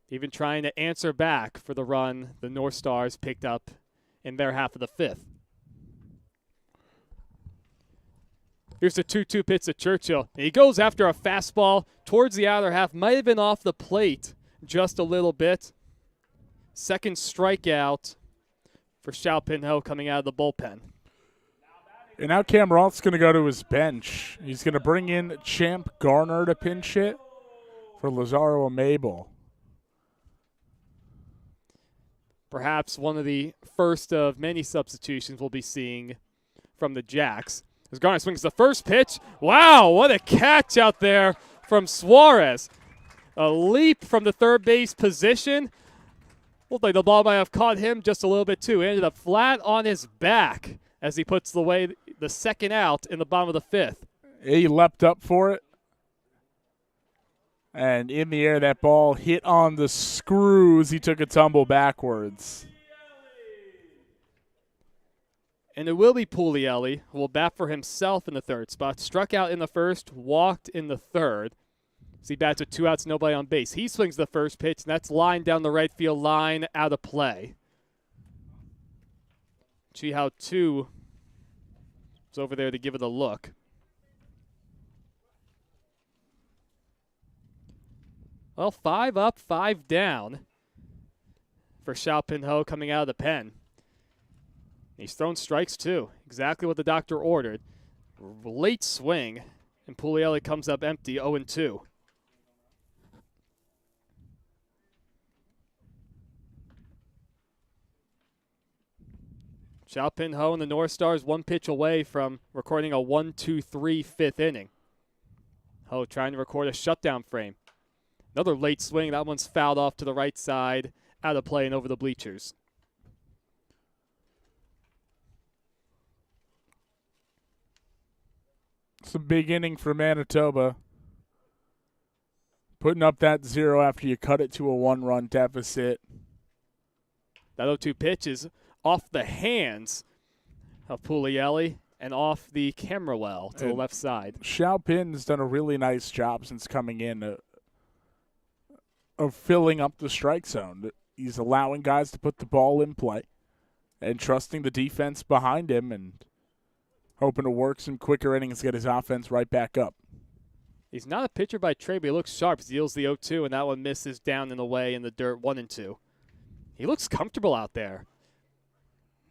Even trying to answer back for the run the Northstars picked up in their half of the 5th. Here's the 2-2 pitch to Churchill. He goes after a fastball towards the outer half. Might have been off the plate just a little bit. 2nd strikeout for Chapinho coming out of the bullpen. And now Cam Roth's going to go to his bench. He's going to bring in Champ Garner to pinch hit for Lazaro Amable. Perhaps one of the first of many substitutions we'll be seeing from the Jacks. As Garner swings the first pitch. Wow, what a catch out there from Suarez. A leap from the third base position. Looked like the ball might have caught him just a little bit too. He ended up flat on his back as he puts the 2nd out in the bottom of the 5th. He leapt up for it. And in the air, that ball hit on the screws. He took a tumble backwards. And it will be Puglielli, who will bat for himself in the 3rd spot. Struck out in the 1st, walked in the 3rd. As he bats with 2 outs, nobody on base. He swings the first pitch, and that's lined down the right field line, out of play. Chi-Hao 2 is over there to give it a look. Well, 5 up, 5 down for Chapinho coming out of the pen. He's thrown strikes too, exactly what the doctor ordered. Late swing, and Puglielli comes up empty, 0-2. Chapinho and the Northstars 1 pitch away from recording a 1-2-3 5th inning. Ho trying to record a shutdown frame. Another late swing. That one's fouled off to the right side, out of play and over the bleachers. It's a big inning for Manitoba. Putting up that 0 after you cut it to a 1-run deficit. That 0-2 pitch is off the hands of Puglielli and off the camera well to the left side. Xiaopin's done a really nice job since coming in of filling up the strike zone. He's allowing guys to put the ball in play and trusting the defense behind him and hoping to work some quicker innings, get his offense right back up. He's not a pitcher by trade, but he looks sharp. He deals the 0-2, and that one misses down in the way in the dirt, 1-2. He looks comfortable out there.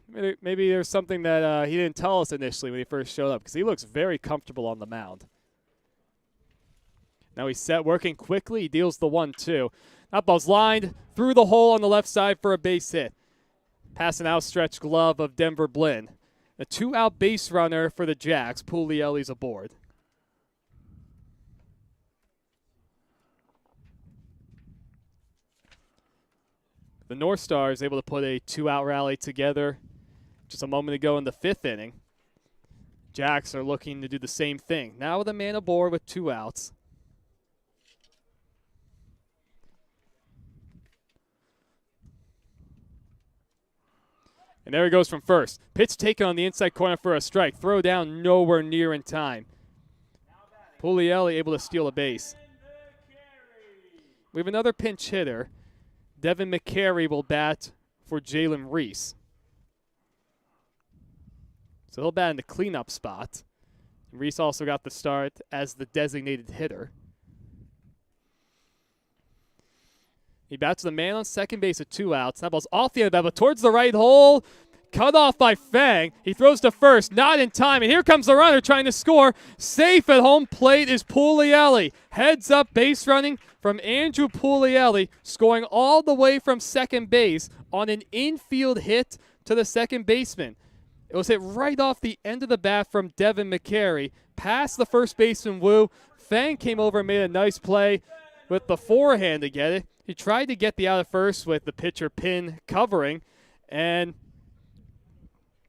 Maybe there's something that he didn't tell us initially when he first showed up, because he looks very comfortable on the mound. Now he's set, working quickly. He deals the 1-2. That ball's lined through the hole on the left side for a base hit. Pass an outstretched glove of Denver Blinn. A 2-out base runner for the Jacks. Puglielli's aboard. The Northstars able to put a 2-out rally together just a moment ago in the 5th inning. Jacks are looking to do the same thing. Now with a man aboard with 2 outs. And there he goes from first. Pitch taken on the inside corner for a strike. Throw down nowhere near in time. Puglielli able to steal a base. we have another pinch hitter. Devin McCary will bat for Jalen Reese. So he'll bat in the cleanup spot. Reese also got the start as the designated hitter. He bats the man on second base with 2 outs. That ball's off the end of the bat, but towards the right hole. Cut off by Fang. He throws to first, not in time, and here comes the runner trying to score. Safe at home plate is Puglielli. Heads up base running from Andrew Puglielli, scoring all the way from second base on an infield hit to the second baseman. It was hit right off the end of the bat from Devin McCary, past the first baseman Wu. Fang came over and made a nice play with the forehand to get it. He tried to get the out of first with the pitcher pin covering, and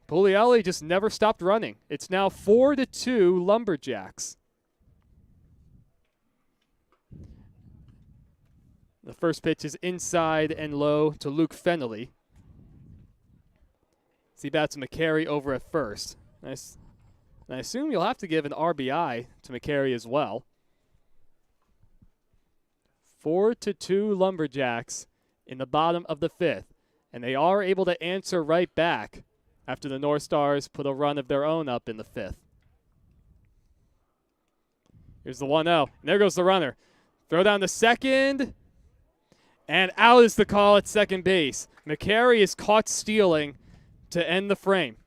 Puglielli just never stopped running. It's now 4-2 Lumberjacks. The first pitch is inside and low to Luke Fennelly. He bats McCary over at first. Nice. And I assume you'll have to give an RBI to McCary as well. 4-2 Lumberjacks in the bottom of the 5th. And they are able to answer right back after the Northstars put a run of their own up in the 5th. Here's the 1-0. And there goes the runner. Throw down to second. And out is the call at second base. McCary is caught stealing to end the frame.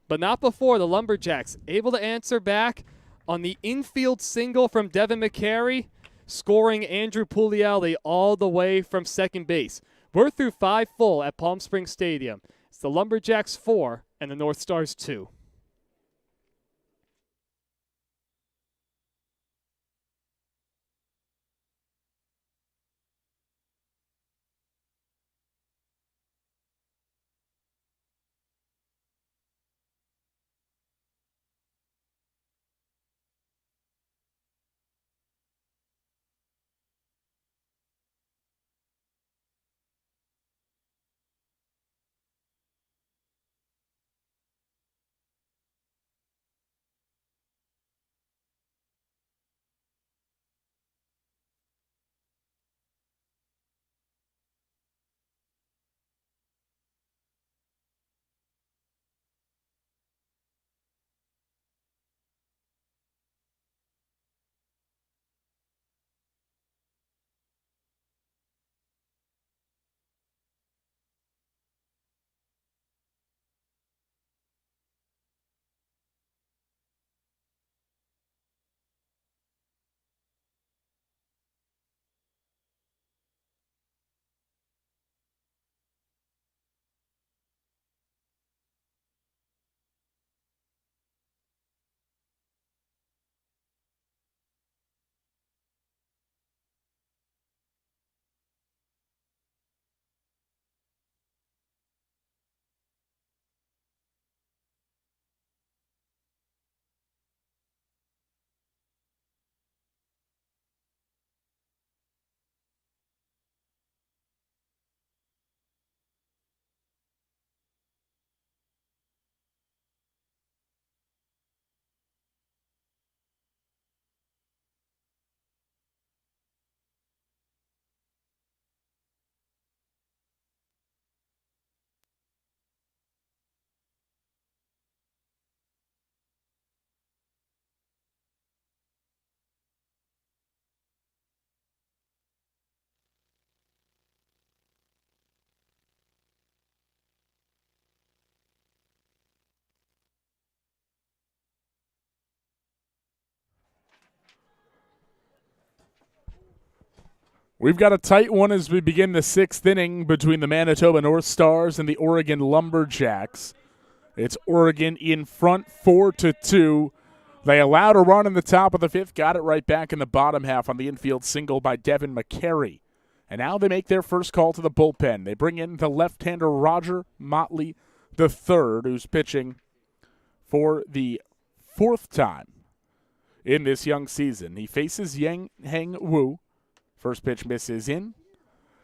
But not before the Lumberjacks able to answer back on the infield single from Devin McCary, scoring Andrew Puglielli all the way from second base. We're through 5 full at Palm Springs Stadium. It's the Lumberjacks 4 and the Northstars 2. We've got a tight one as we begin the 6th inning between the Manitoba Northstars and the Oregon Lumberjacks. It's Oregon in front 4-2. They allowed a run in the top of the 5th, got it right back in the bottom half on the infield single by Devin McCary. And now they make their first call to the bullpen. They bring in the left-hander Roger Motley III, who's pitching for the 4th time in this young season. He faces Yang Heng Wu. First pitch misses in,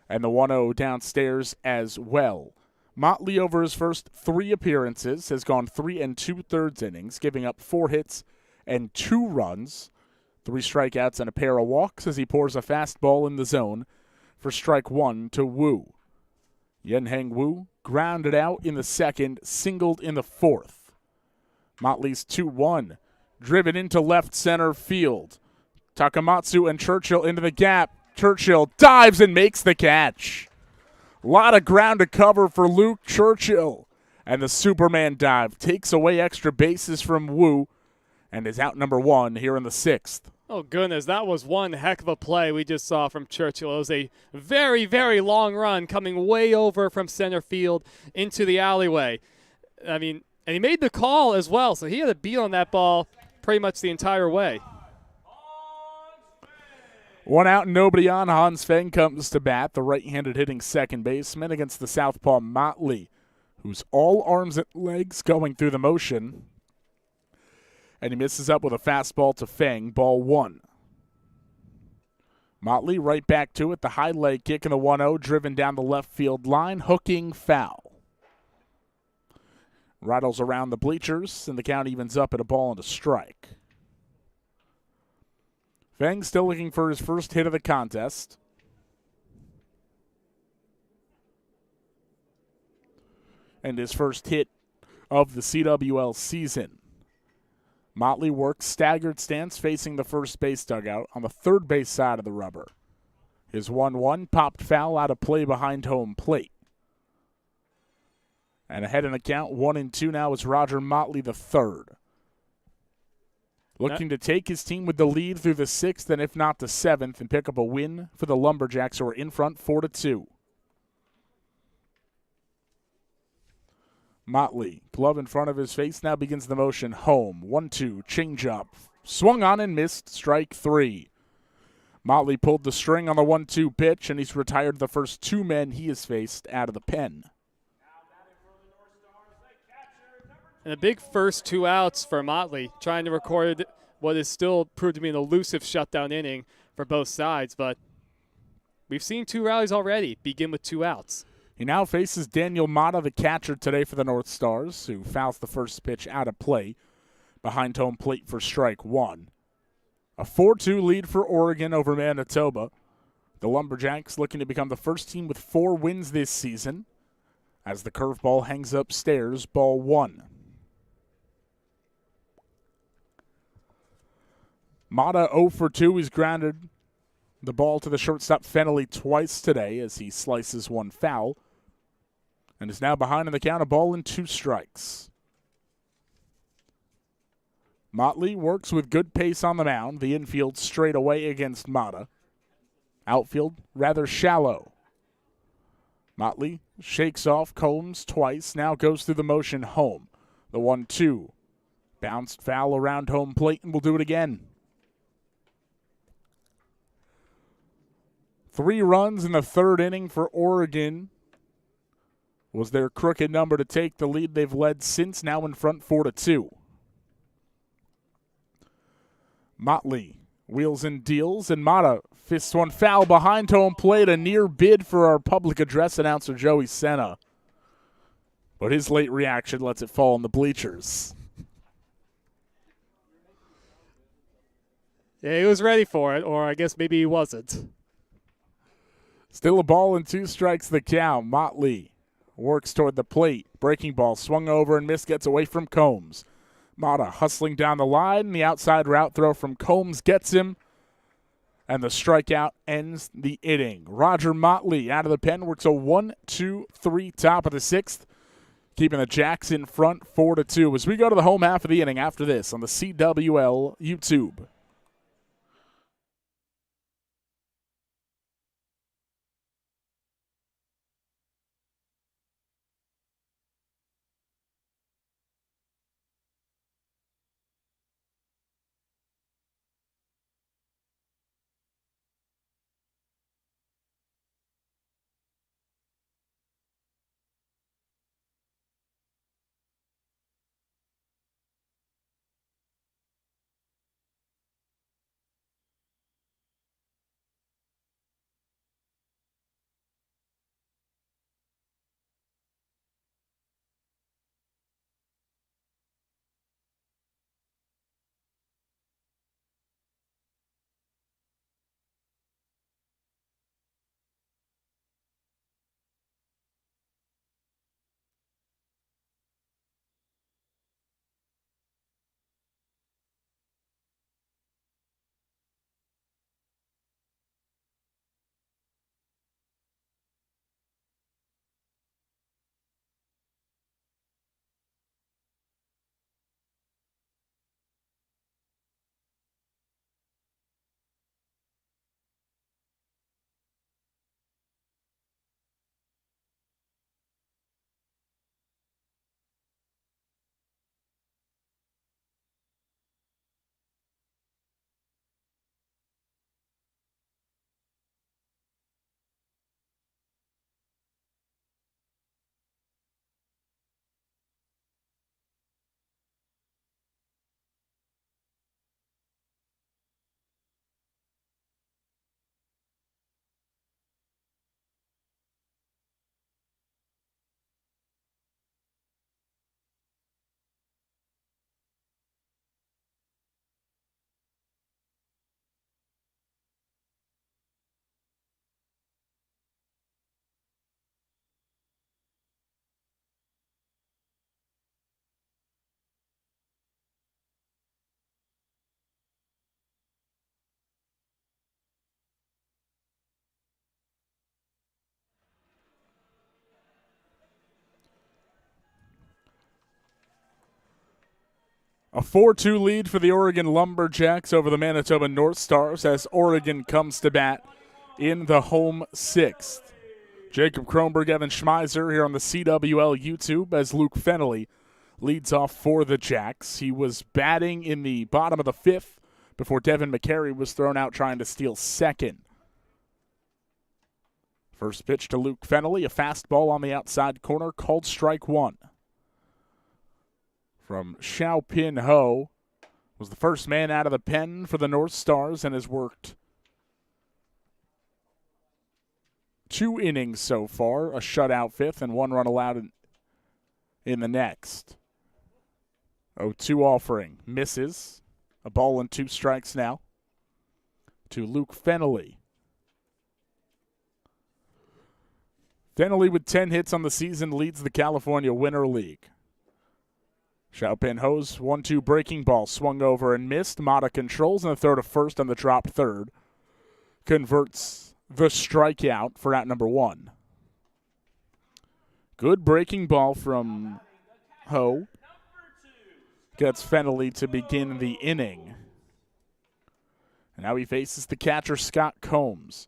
and the 1-0 downstairs as well. Motley, over his first 3 appearances, has gone 3 2/3 innings, giving up 4 hits and 2 runs, 3 strikeouts and a pair of walks as he pours a fastball in the zone for strike one to Wu. Yenheng Wu grounded out in the second, singled in the fourth. Motley's 2-1, driven into left center field. Takamatsu and Churchill into the gap. Churchill dives and makes the catch. A lot of ground to cover for Luke Churchill. And the Superman dive takes away extra bases from Wu and is out number one here in the sixth. Oh, goodness, that was one heck of a play we just saw from Churchill. It was a very, very long run coming way over from center field into the alleyway. I mean, and he made the call as well, so he had a beat on that ball pretty much the entire way. One out and nobody on. Hans Feng comes to bat, the right-handed hitting second baseman against the southpaw Motley, who's all arms and legs going through the motion. And he misses up with a fastball to Feng, ball one. Motley right back to it, the high leg kick in the 1-0, driven down the left field line, hooking foul. Rattles around the bleachers, and the count evens up at a ball and a strike. Feng still looking for his first hit of the contest. And his first hit of the CWL season. Motley works staggered stance facing the first base dugout on the third base side of the rubber. His 1-1 popped foul out of play behind home plate. And ahead in the count, 1-2 now is Roger Motley the third. Looking to take his team with the lead through the sixth and if not the seventh and pick up a win for the Lumberjacks, who are in front 4-2. Motley, glove in front of his face, now begins the motion home. 1-2, changeup. Swung on and missed, strike three. Motley pulled the string on the 1-2 pitch, and he's retired the first two men he has faced out of the pen. And a big first 2 outs for Motley, trying to record what is still proved to be an elusive shutdown inning for both sides. But we've seen 2 rallies already begin with 2 outs. He now faces Daniel Mata, the catcher today for the Northstars, who fouls the first pitch out of play behind home plate for strike one. A 4-2 lead for Oregon over Manitoba. The Lumberjacks looking to become the first team with 4 wins this season as the curveball hangs upstairs, ball one. Mata 0 for 2. He's grounded the ball to the shortstop Fennelly twice today as he slices one foul and is now behind in the count, a ball and 2 strikes. Motley works with good pace on the mound. The infield straight away against Mata. Outfield rather shallow. Motley shakes off Combs twice, now goes through the motion home. The 1-2. Bounced foul around home plate and will do it again. 3 runs in the third inning for Oregon was their crooked number to take the lead they've led since, now in front 4-2. Motley wheels and deals, and Mata fists one foul behind home plate, a near bid for our public address announcer Joey Senna. But his late reaction lets it fall on the bleachers. Yeah, he was ready for it, or I guess maybe he wasn't. Still a ball and 2 strikes the count. Motley works toward the plate. Breaking ball swung over and missed, gets away from Combs. Mata hustling down the line. The outside route throw from Combs gets him. And the strikeout ends the inning. Roger Motley out of the pen works a 1-2-3 top of the sixth, keeping the Jacks in front 4-2 as we go to the home half of the inning after this on the CWL YouTube. A 4-2 lead for the Oregon Lumberjacks over the Manitoba Northstars as Oregon comes to bat in the home sixth. Jacob Kronberg, Evan Schmeiser here on the CWL YouTube as Luke Fennelly leads off for the Jacks. He was batting in the bottom of the fifth before Devin McCary was thrown out trying to steal second. First pitch to Luke Fennelly, a fastball on the outside corner, called strike one. From Xiaopin Ho, was the first man out of the pen for the Northstars and has worked 2 innings so far, a shutout fifth and 1 run allowed in the next. 0-2 offering, misses. A ball and 2 strikes now to Luke Fennelly. Fennelly with 10 hits on the season leads the California Winter League. Xiaopin Ho's 1-2 breaking ball swung over and missed. Mata controls in the throw to first on the dropped third. Converts the strikeout for out number 1. Good breaking ball from Ho. Gets Fennelly to begin the inning. And now he faces the catcher, Scott Combs.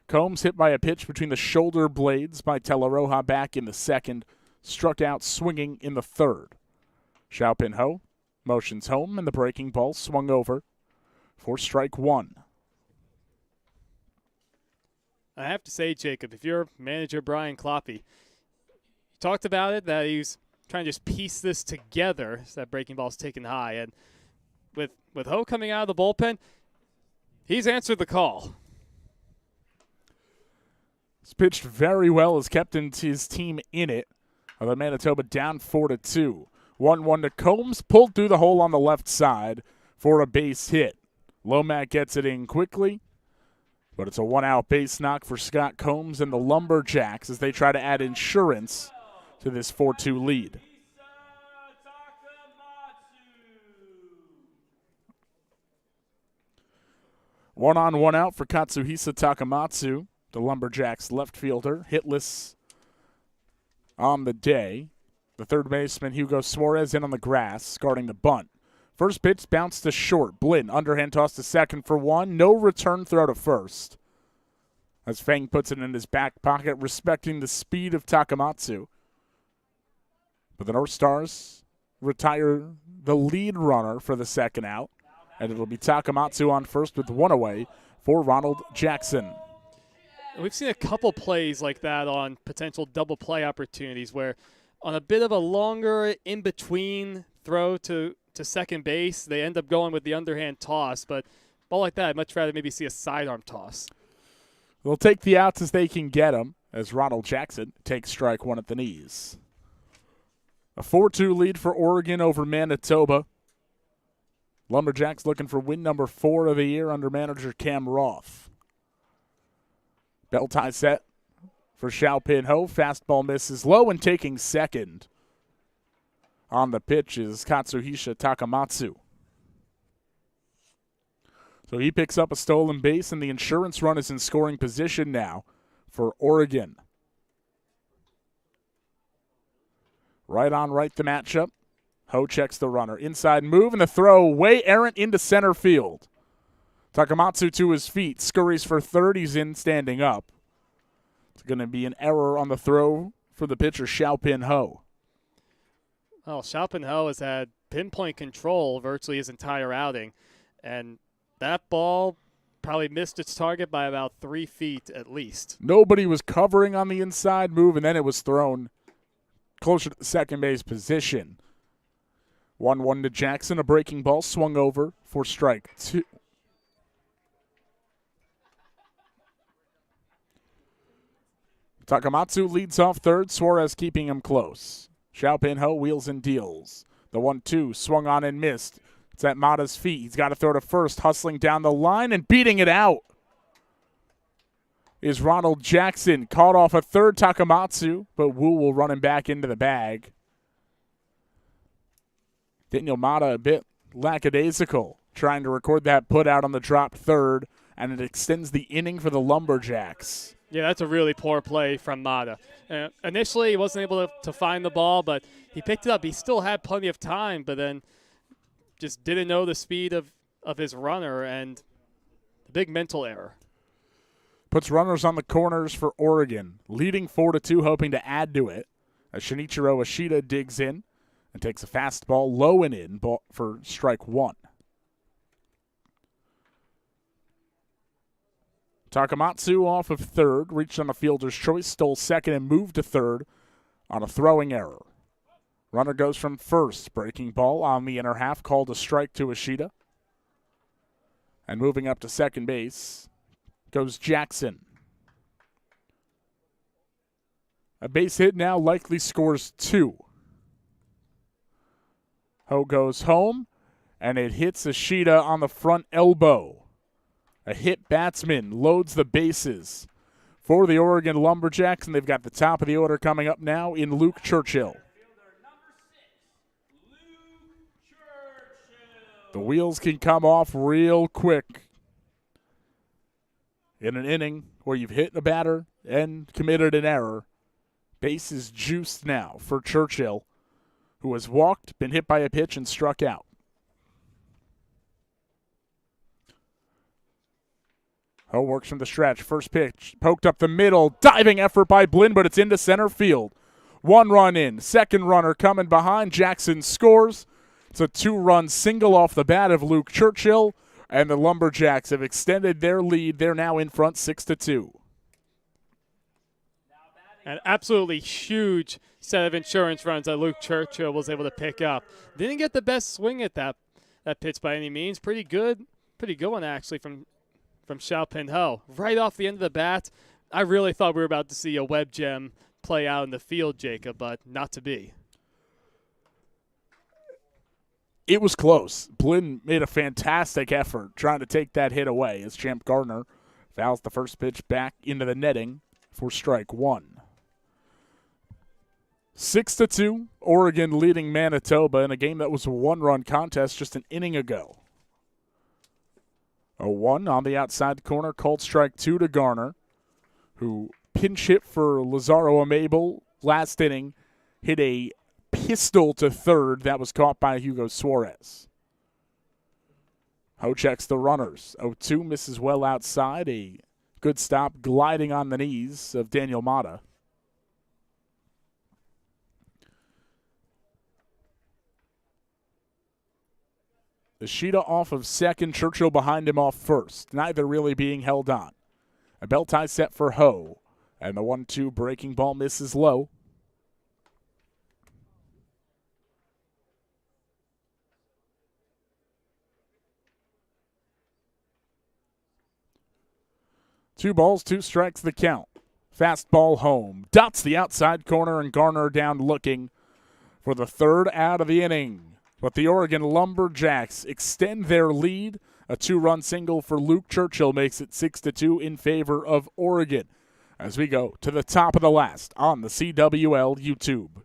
Combs hit by a pitch between the shoulder blades by Teleroja back in the second. Struck out swinging in the third. Xiaopin Ho motions home, and the breaking ball swung over for strike one. I have to say, Jacob, if you're manager Brian Kloppe, you talked about it, that he's trying to just piece this together so that breaking ball's taken high. And with Ho coming out of the bullpen, he's answered the call. He's pitched very well, has kept his team in it. The Manitoba down 4-2. 1-1 to Combs, pulled through the hole on the left side for a base hit. Lomack gets it in quickly, but it's a 1-out base knock for Scott Combs and the Lumberjacks as they try to add insurance to this 4-2 lead. One on, one out for Katsuhisa Takamatsu, the Lumberjacks left fielder, hitless on the day. The third baseman, Hugo Suarez, in on the grass, guarding the bunt. First pitch bounced to short. Blinn, underhand toss to second for 1. No return throw to first. As Fang puts it in his back pocket, respecting the speed of Takamatsu. But the Northstars retire the lead runner for the second out. And it'll be Takamatsu on first with 1 away for Ronald Jackson. We've seen a couple plays like that on potential double play opportunities where on a bit of a longer in-between throw to second base, they end up going with the underhand toss. But ball like that, I'd much rather maybe see a sidearm toss. They'll take the outs as they can get them as Ronald Jackson takes strike one at the knees. A 4-2 lead for Oregon over Manitoba. Lumberjacks looking for win number 4 of the year under manager Cam Roth. Bell tie set for Xiaopin Ho. Fastball misses low and taking second. On the pitch is Katsuhisa Takamatsu. So he picks up a stolen base, and the insurance run is in scoring position now for Oregon. Right on right the matchup. Ho checks the runner. Inside move, and the throw way errant into center field. Takamatsu to his feet, scurries for third. He's in standing up. It's going to be an error on the throw for the pitcher, Xiaopin Ho. Well, Xiaopin Ho has had pinpoint control virtually his entire outing, and that ball probably missed its target by about 3 feet at least. Nobody was covering on the inside move, and then it was thrown closer to the second base position. 1-1 to Jackson. A breaking ball swung over for strike 2. Takamatsu leads off third. Suarez keeping him close. Xiaopin Ho wheels and deals. The 1-2 swung on and missed. It's at Mata's feet. He's got to throw to first, hustling down the line and beating it out is Ronald Jackson. Caught off a third, Takamatsu, but Wu will run him back into the bag. Daniel Mata a bit lackadaisical, trying to record that put out on the dropped third, and it extends the inning for the Lumberjacks. Yeah, that's a really poor play from Mata. Initially, he wasn't able to find the ball, but he picked it up. He still had plenty of time, but then just didn't know the speed of his runner, and a big mental error. Puts runners on the corners for Oregon, leading 4-2, hoping to add to it. As Shinichiro Ishida digs in and takes a fastball low and in for strike one. Takamatsu off of third, reached on a fielder's choice, stole second, and moved to third on a throwing error. Runner goes from first, breaking ball on the inner half, called a strike to Ishida. And moving up to second base goes Jackson. A base hit now likely scores 2. Ho goes home, and it hits Ishida on the front elbow. A hit batsman loads the bases for the Oregon Lumberjacks, and they've got the top of the order coming up now in Luke Churchill. The wheels can come off real quick in an inning where you've hit a batter and committed an error. Base is juiced now for Churchill, who has walked, been hit by a pitch, and struck out. Ho works from the stretch. First pitch, poked up the middle. Diving effort by Blinn, but it's into center field. 1 run in. Second runner coming behind. Jackson scores. It's a 2-run single off the bat of Luke Churchill, and the Lumberjacks have extended their lead. They're now in front 6-2. An absolutely huge set of insurance runs that Luke Churchill was able to pick up. Didn't get the best swing at that pitch by any means. Pretty good one actually from Xiaopin Ho. Right off the end of the bat, I really thought we were about to see a web gem play out in the field, Jacob, but not to be. It was close. Blinn made a fantastic effort trying to take that hit away as Champ Gardner fouls the first pitch back into the netting for strike one. 6-2, Oregon leading Manitoba in a game that was a 1-run contest just an inning ago. A 1 on the outside corner, called strike 2 to Garner, who pinch hit for Lazaro Amable last inning, hit a pistol to third that was caught by Hugo Suarez. Ho checks the runners. 0-2 misses well outside. A good stop gliding on the knees of Daniel Mata. Ishida off of second, Churchill behind him off first, neither really being held on. A belt tie set for Ho, and the 1-2 breaking ball misses low. Two balls, 2 strikes the count. Fastball home. Dots the outside corner, and Garner down looking for the third out of the inning. But the Oregon Lumberjacks extend their lead. A 2-run single for Luke Churchill makes it 6-2 in favor of Oregon. As we go to the top of the last on the CWL YouTube.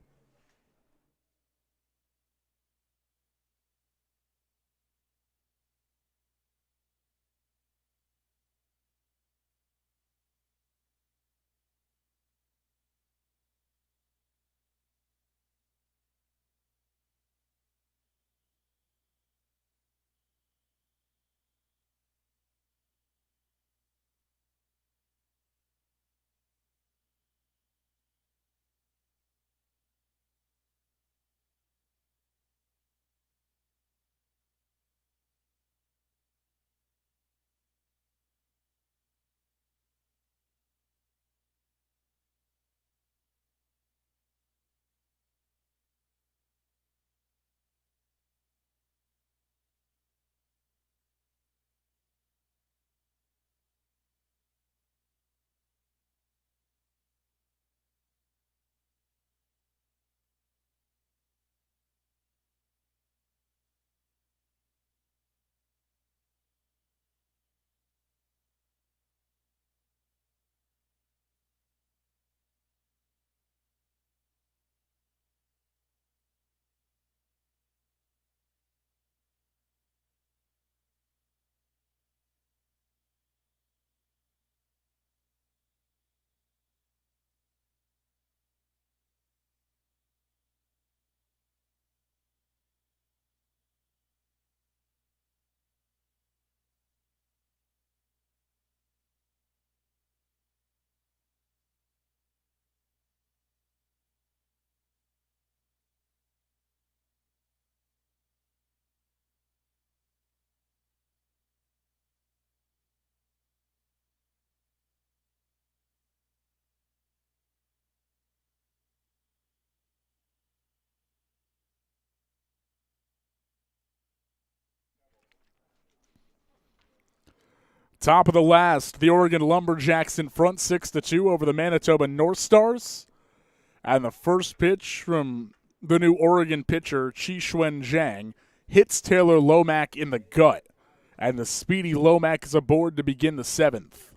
Top of the last, the Oregon Lumberjacks in front 6-2 over the Manitoba Northstars. And the first pitch from the new Oregon pitcher, Qishwen Zhang, hits Taylor Lomack in the gut. And the speedy Lomack is aboard to begin the 7th.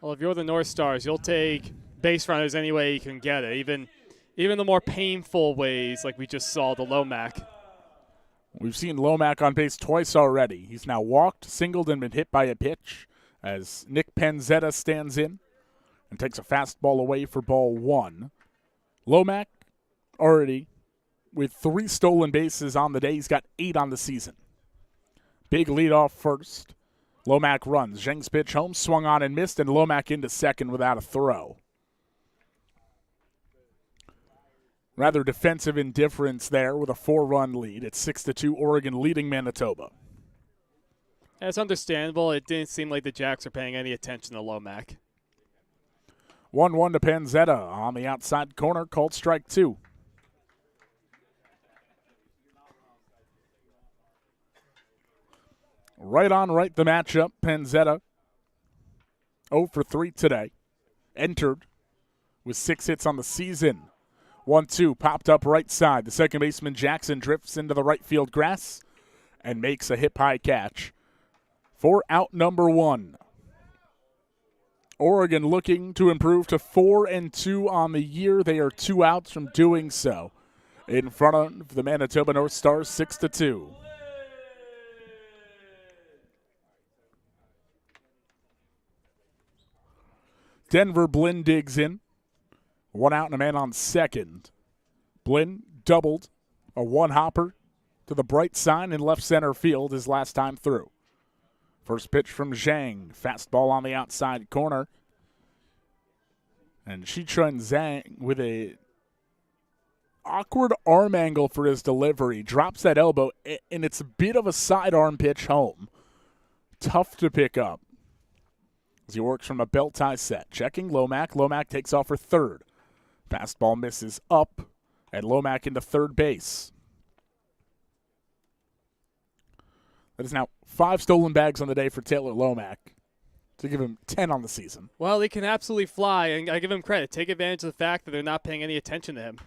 Well, if you're the Northstars, you'll take base runners any way you can get it, even the more painful ways like we just saw the Lomack. We've seen Lomack on base twice already. He's now walked, singled, and been hit by a pitch as Nick Penzetta stands in and takes a fastball away for ball 1. Lomack already with 3 stolen bases on the day. He's got 8 on the season. Big lead off first. Lomack runs. Zhang's pitch home, swung on and missed, and Lomack into second without a throw. Rather defensive indifference there with a 4-run lead. It's 6-2, Oregon leading Manitoba. It's understandable. It didn't seem like the Jacks are paying any attention to Lomack. 1-1 to Penzetta on the outside corner, called strike 2. Right on right the matchup. Penzetta 0 for 3 today. Entered with 6 hits on the season. 1-2 popped up right side. The second baseman Jackson drifts into the right field grass and makes a hip-high catch for out number 1. Oregon looking to improve to 4-2 on the year. They are 2 outs from doing so. In front of the Manitoba Northstars 6-2. Denver Blinn digs in. 1 out and a man on second. Blinn doubled a 1-hopper to the bright side in left center field his last time through. First pitch from Zhang. Fastball on the outside corner. And Qishwen Zhang with a awkward arm angle for his delivery. Drops that elbow, and it's a bit of a sidearm pitch home. Tough to pick up as he works from a belt tie set. Checking Lomack. Lomack takes off for third. Fastball misses up, and Lomack into third base. That is now 5 stolen bags on the day for Taylor Lomack, to give him 10 on the season. Well, he can absolutely fly, and I give him credit. Take advantage of the fact that they're not paying any attention to him.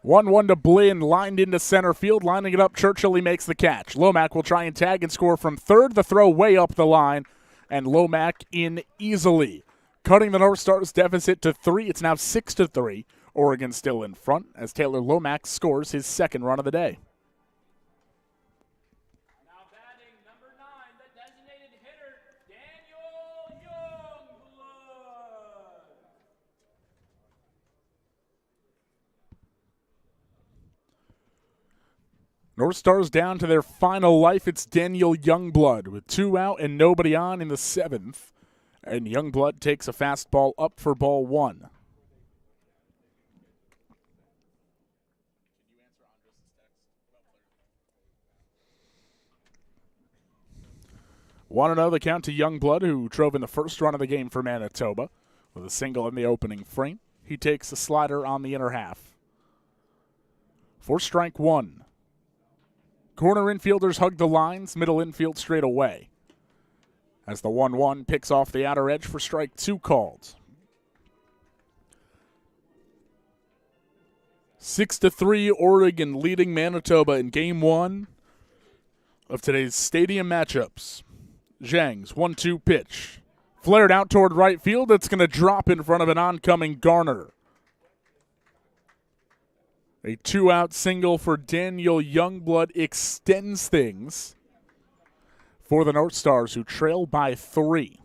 1-1 to Blinn, lined into center field, lining it up. Churchill, he makes the catch. Lomack will try and tag and score from third. The throw way up the line, and Lomack in easily, cutting the Northstars deficit to 3. It's now 6-3. Oregon still in front as Taylor Lomack scores his 2nd run of the day. Now batting number 9, the designated hitter, Daniel Youngblood. Northstars down to their final life. It's Daniel Youngblood with 2 out and nobody on in the 7th. And Youngblood takes a fastball up for ball 1. Want to know the count to Youngblood, who drove in the first run of the game for Manitoba with a single in the opening frame. He takes a slider on the inner half. For strike 1. Corner infielders hug the lines, middle infield straight away. As the 1-1 picks off the outer edge for strike 2 called. 6-3, Oregon leading Manitoba in game 1 of today's stadium matchups. Zhang's 1-2 pitch. Flared out toward right field. It's going to drop in front of an oncoming Garner. A 2-out single for Daniel Youngblood extends things for the Northstars, who trail by 3.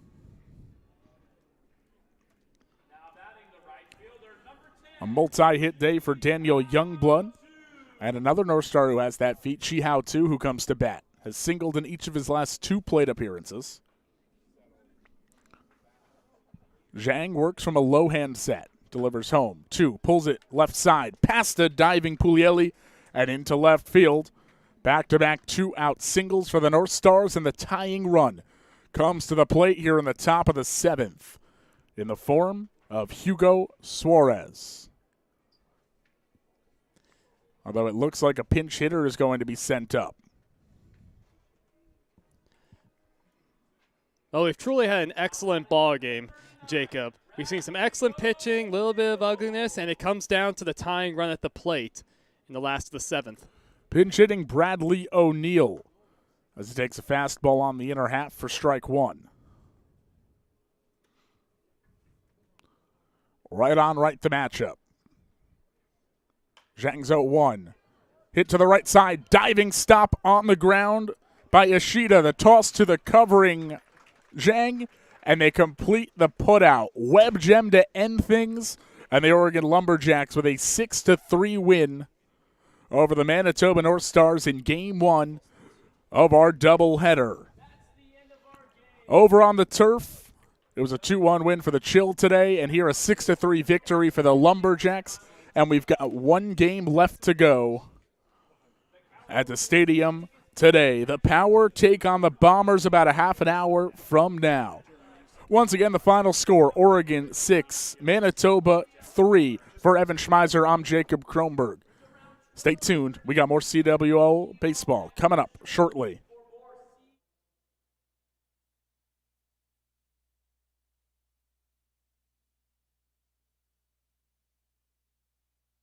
Now batting the right fielder, number 10. A multi-hit day for Daniel Youngblood. And another Northstar who has that feat, Shihao too, who comes to bat. Has singled in each of his last 2 plate appearances. Zhang works from a low hand set. Delivers home. 2. Pulls it left side. Past a diving Puglielli and into left field. Back-to-back 2-out singles for the Northstars, and the tying run comes to the plate here in the top of the 7th in the form of Hugo Suarez. Although it looks like a pinch hitter is going to be sent up. Well, we've truly had an excellent ball game, Jacob. We've seen some excellent pitching, a little bit of ugliness, and it comes down to the tying run at the plate in the last of the 7th. Pinch hitting Bradley O'Neill as he takes a fastball on the inner half for strike 1. Right on right the matchup. Zhang's 0-1. Hit to the right side. Diving stop on the ground by Ishida. The toss to the covering Zhang. And they complete the putout. Web gem to end things. And the Oregon Lumberjacks with a 6-3 win over the Manitoba Northstars in Game 1 of our doubleheader. Over on the turf, it was a 2-1 win for the Chill today, and here a 6-3 victory for the Lumberjacks. And we've got one game left to go at the stadium today. The Power take on the Bombers about a half an hour from now. Once again, the final score, Oregon 6, Manitoba 3. For Evan Schmeiser, I'm Jacob Kronberg. Stay tuned. We got more CWL baseball coming up shortly.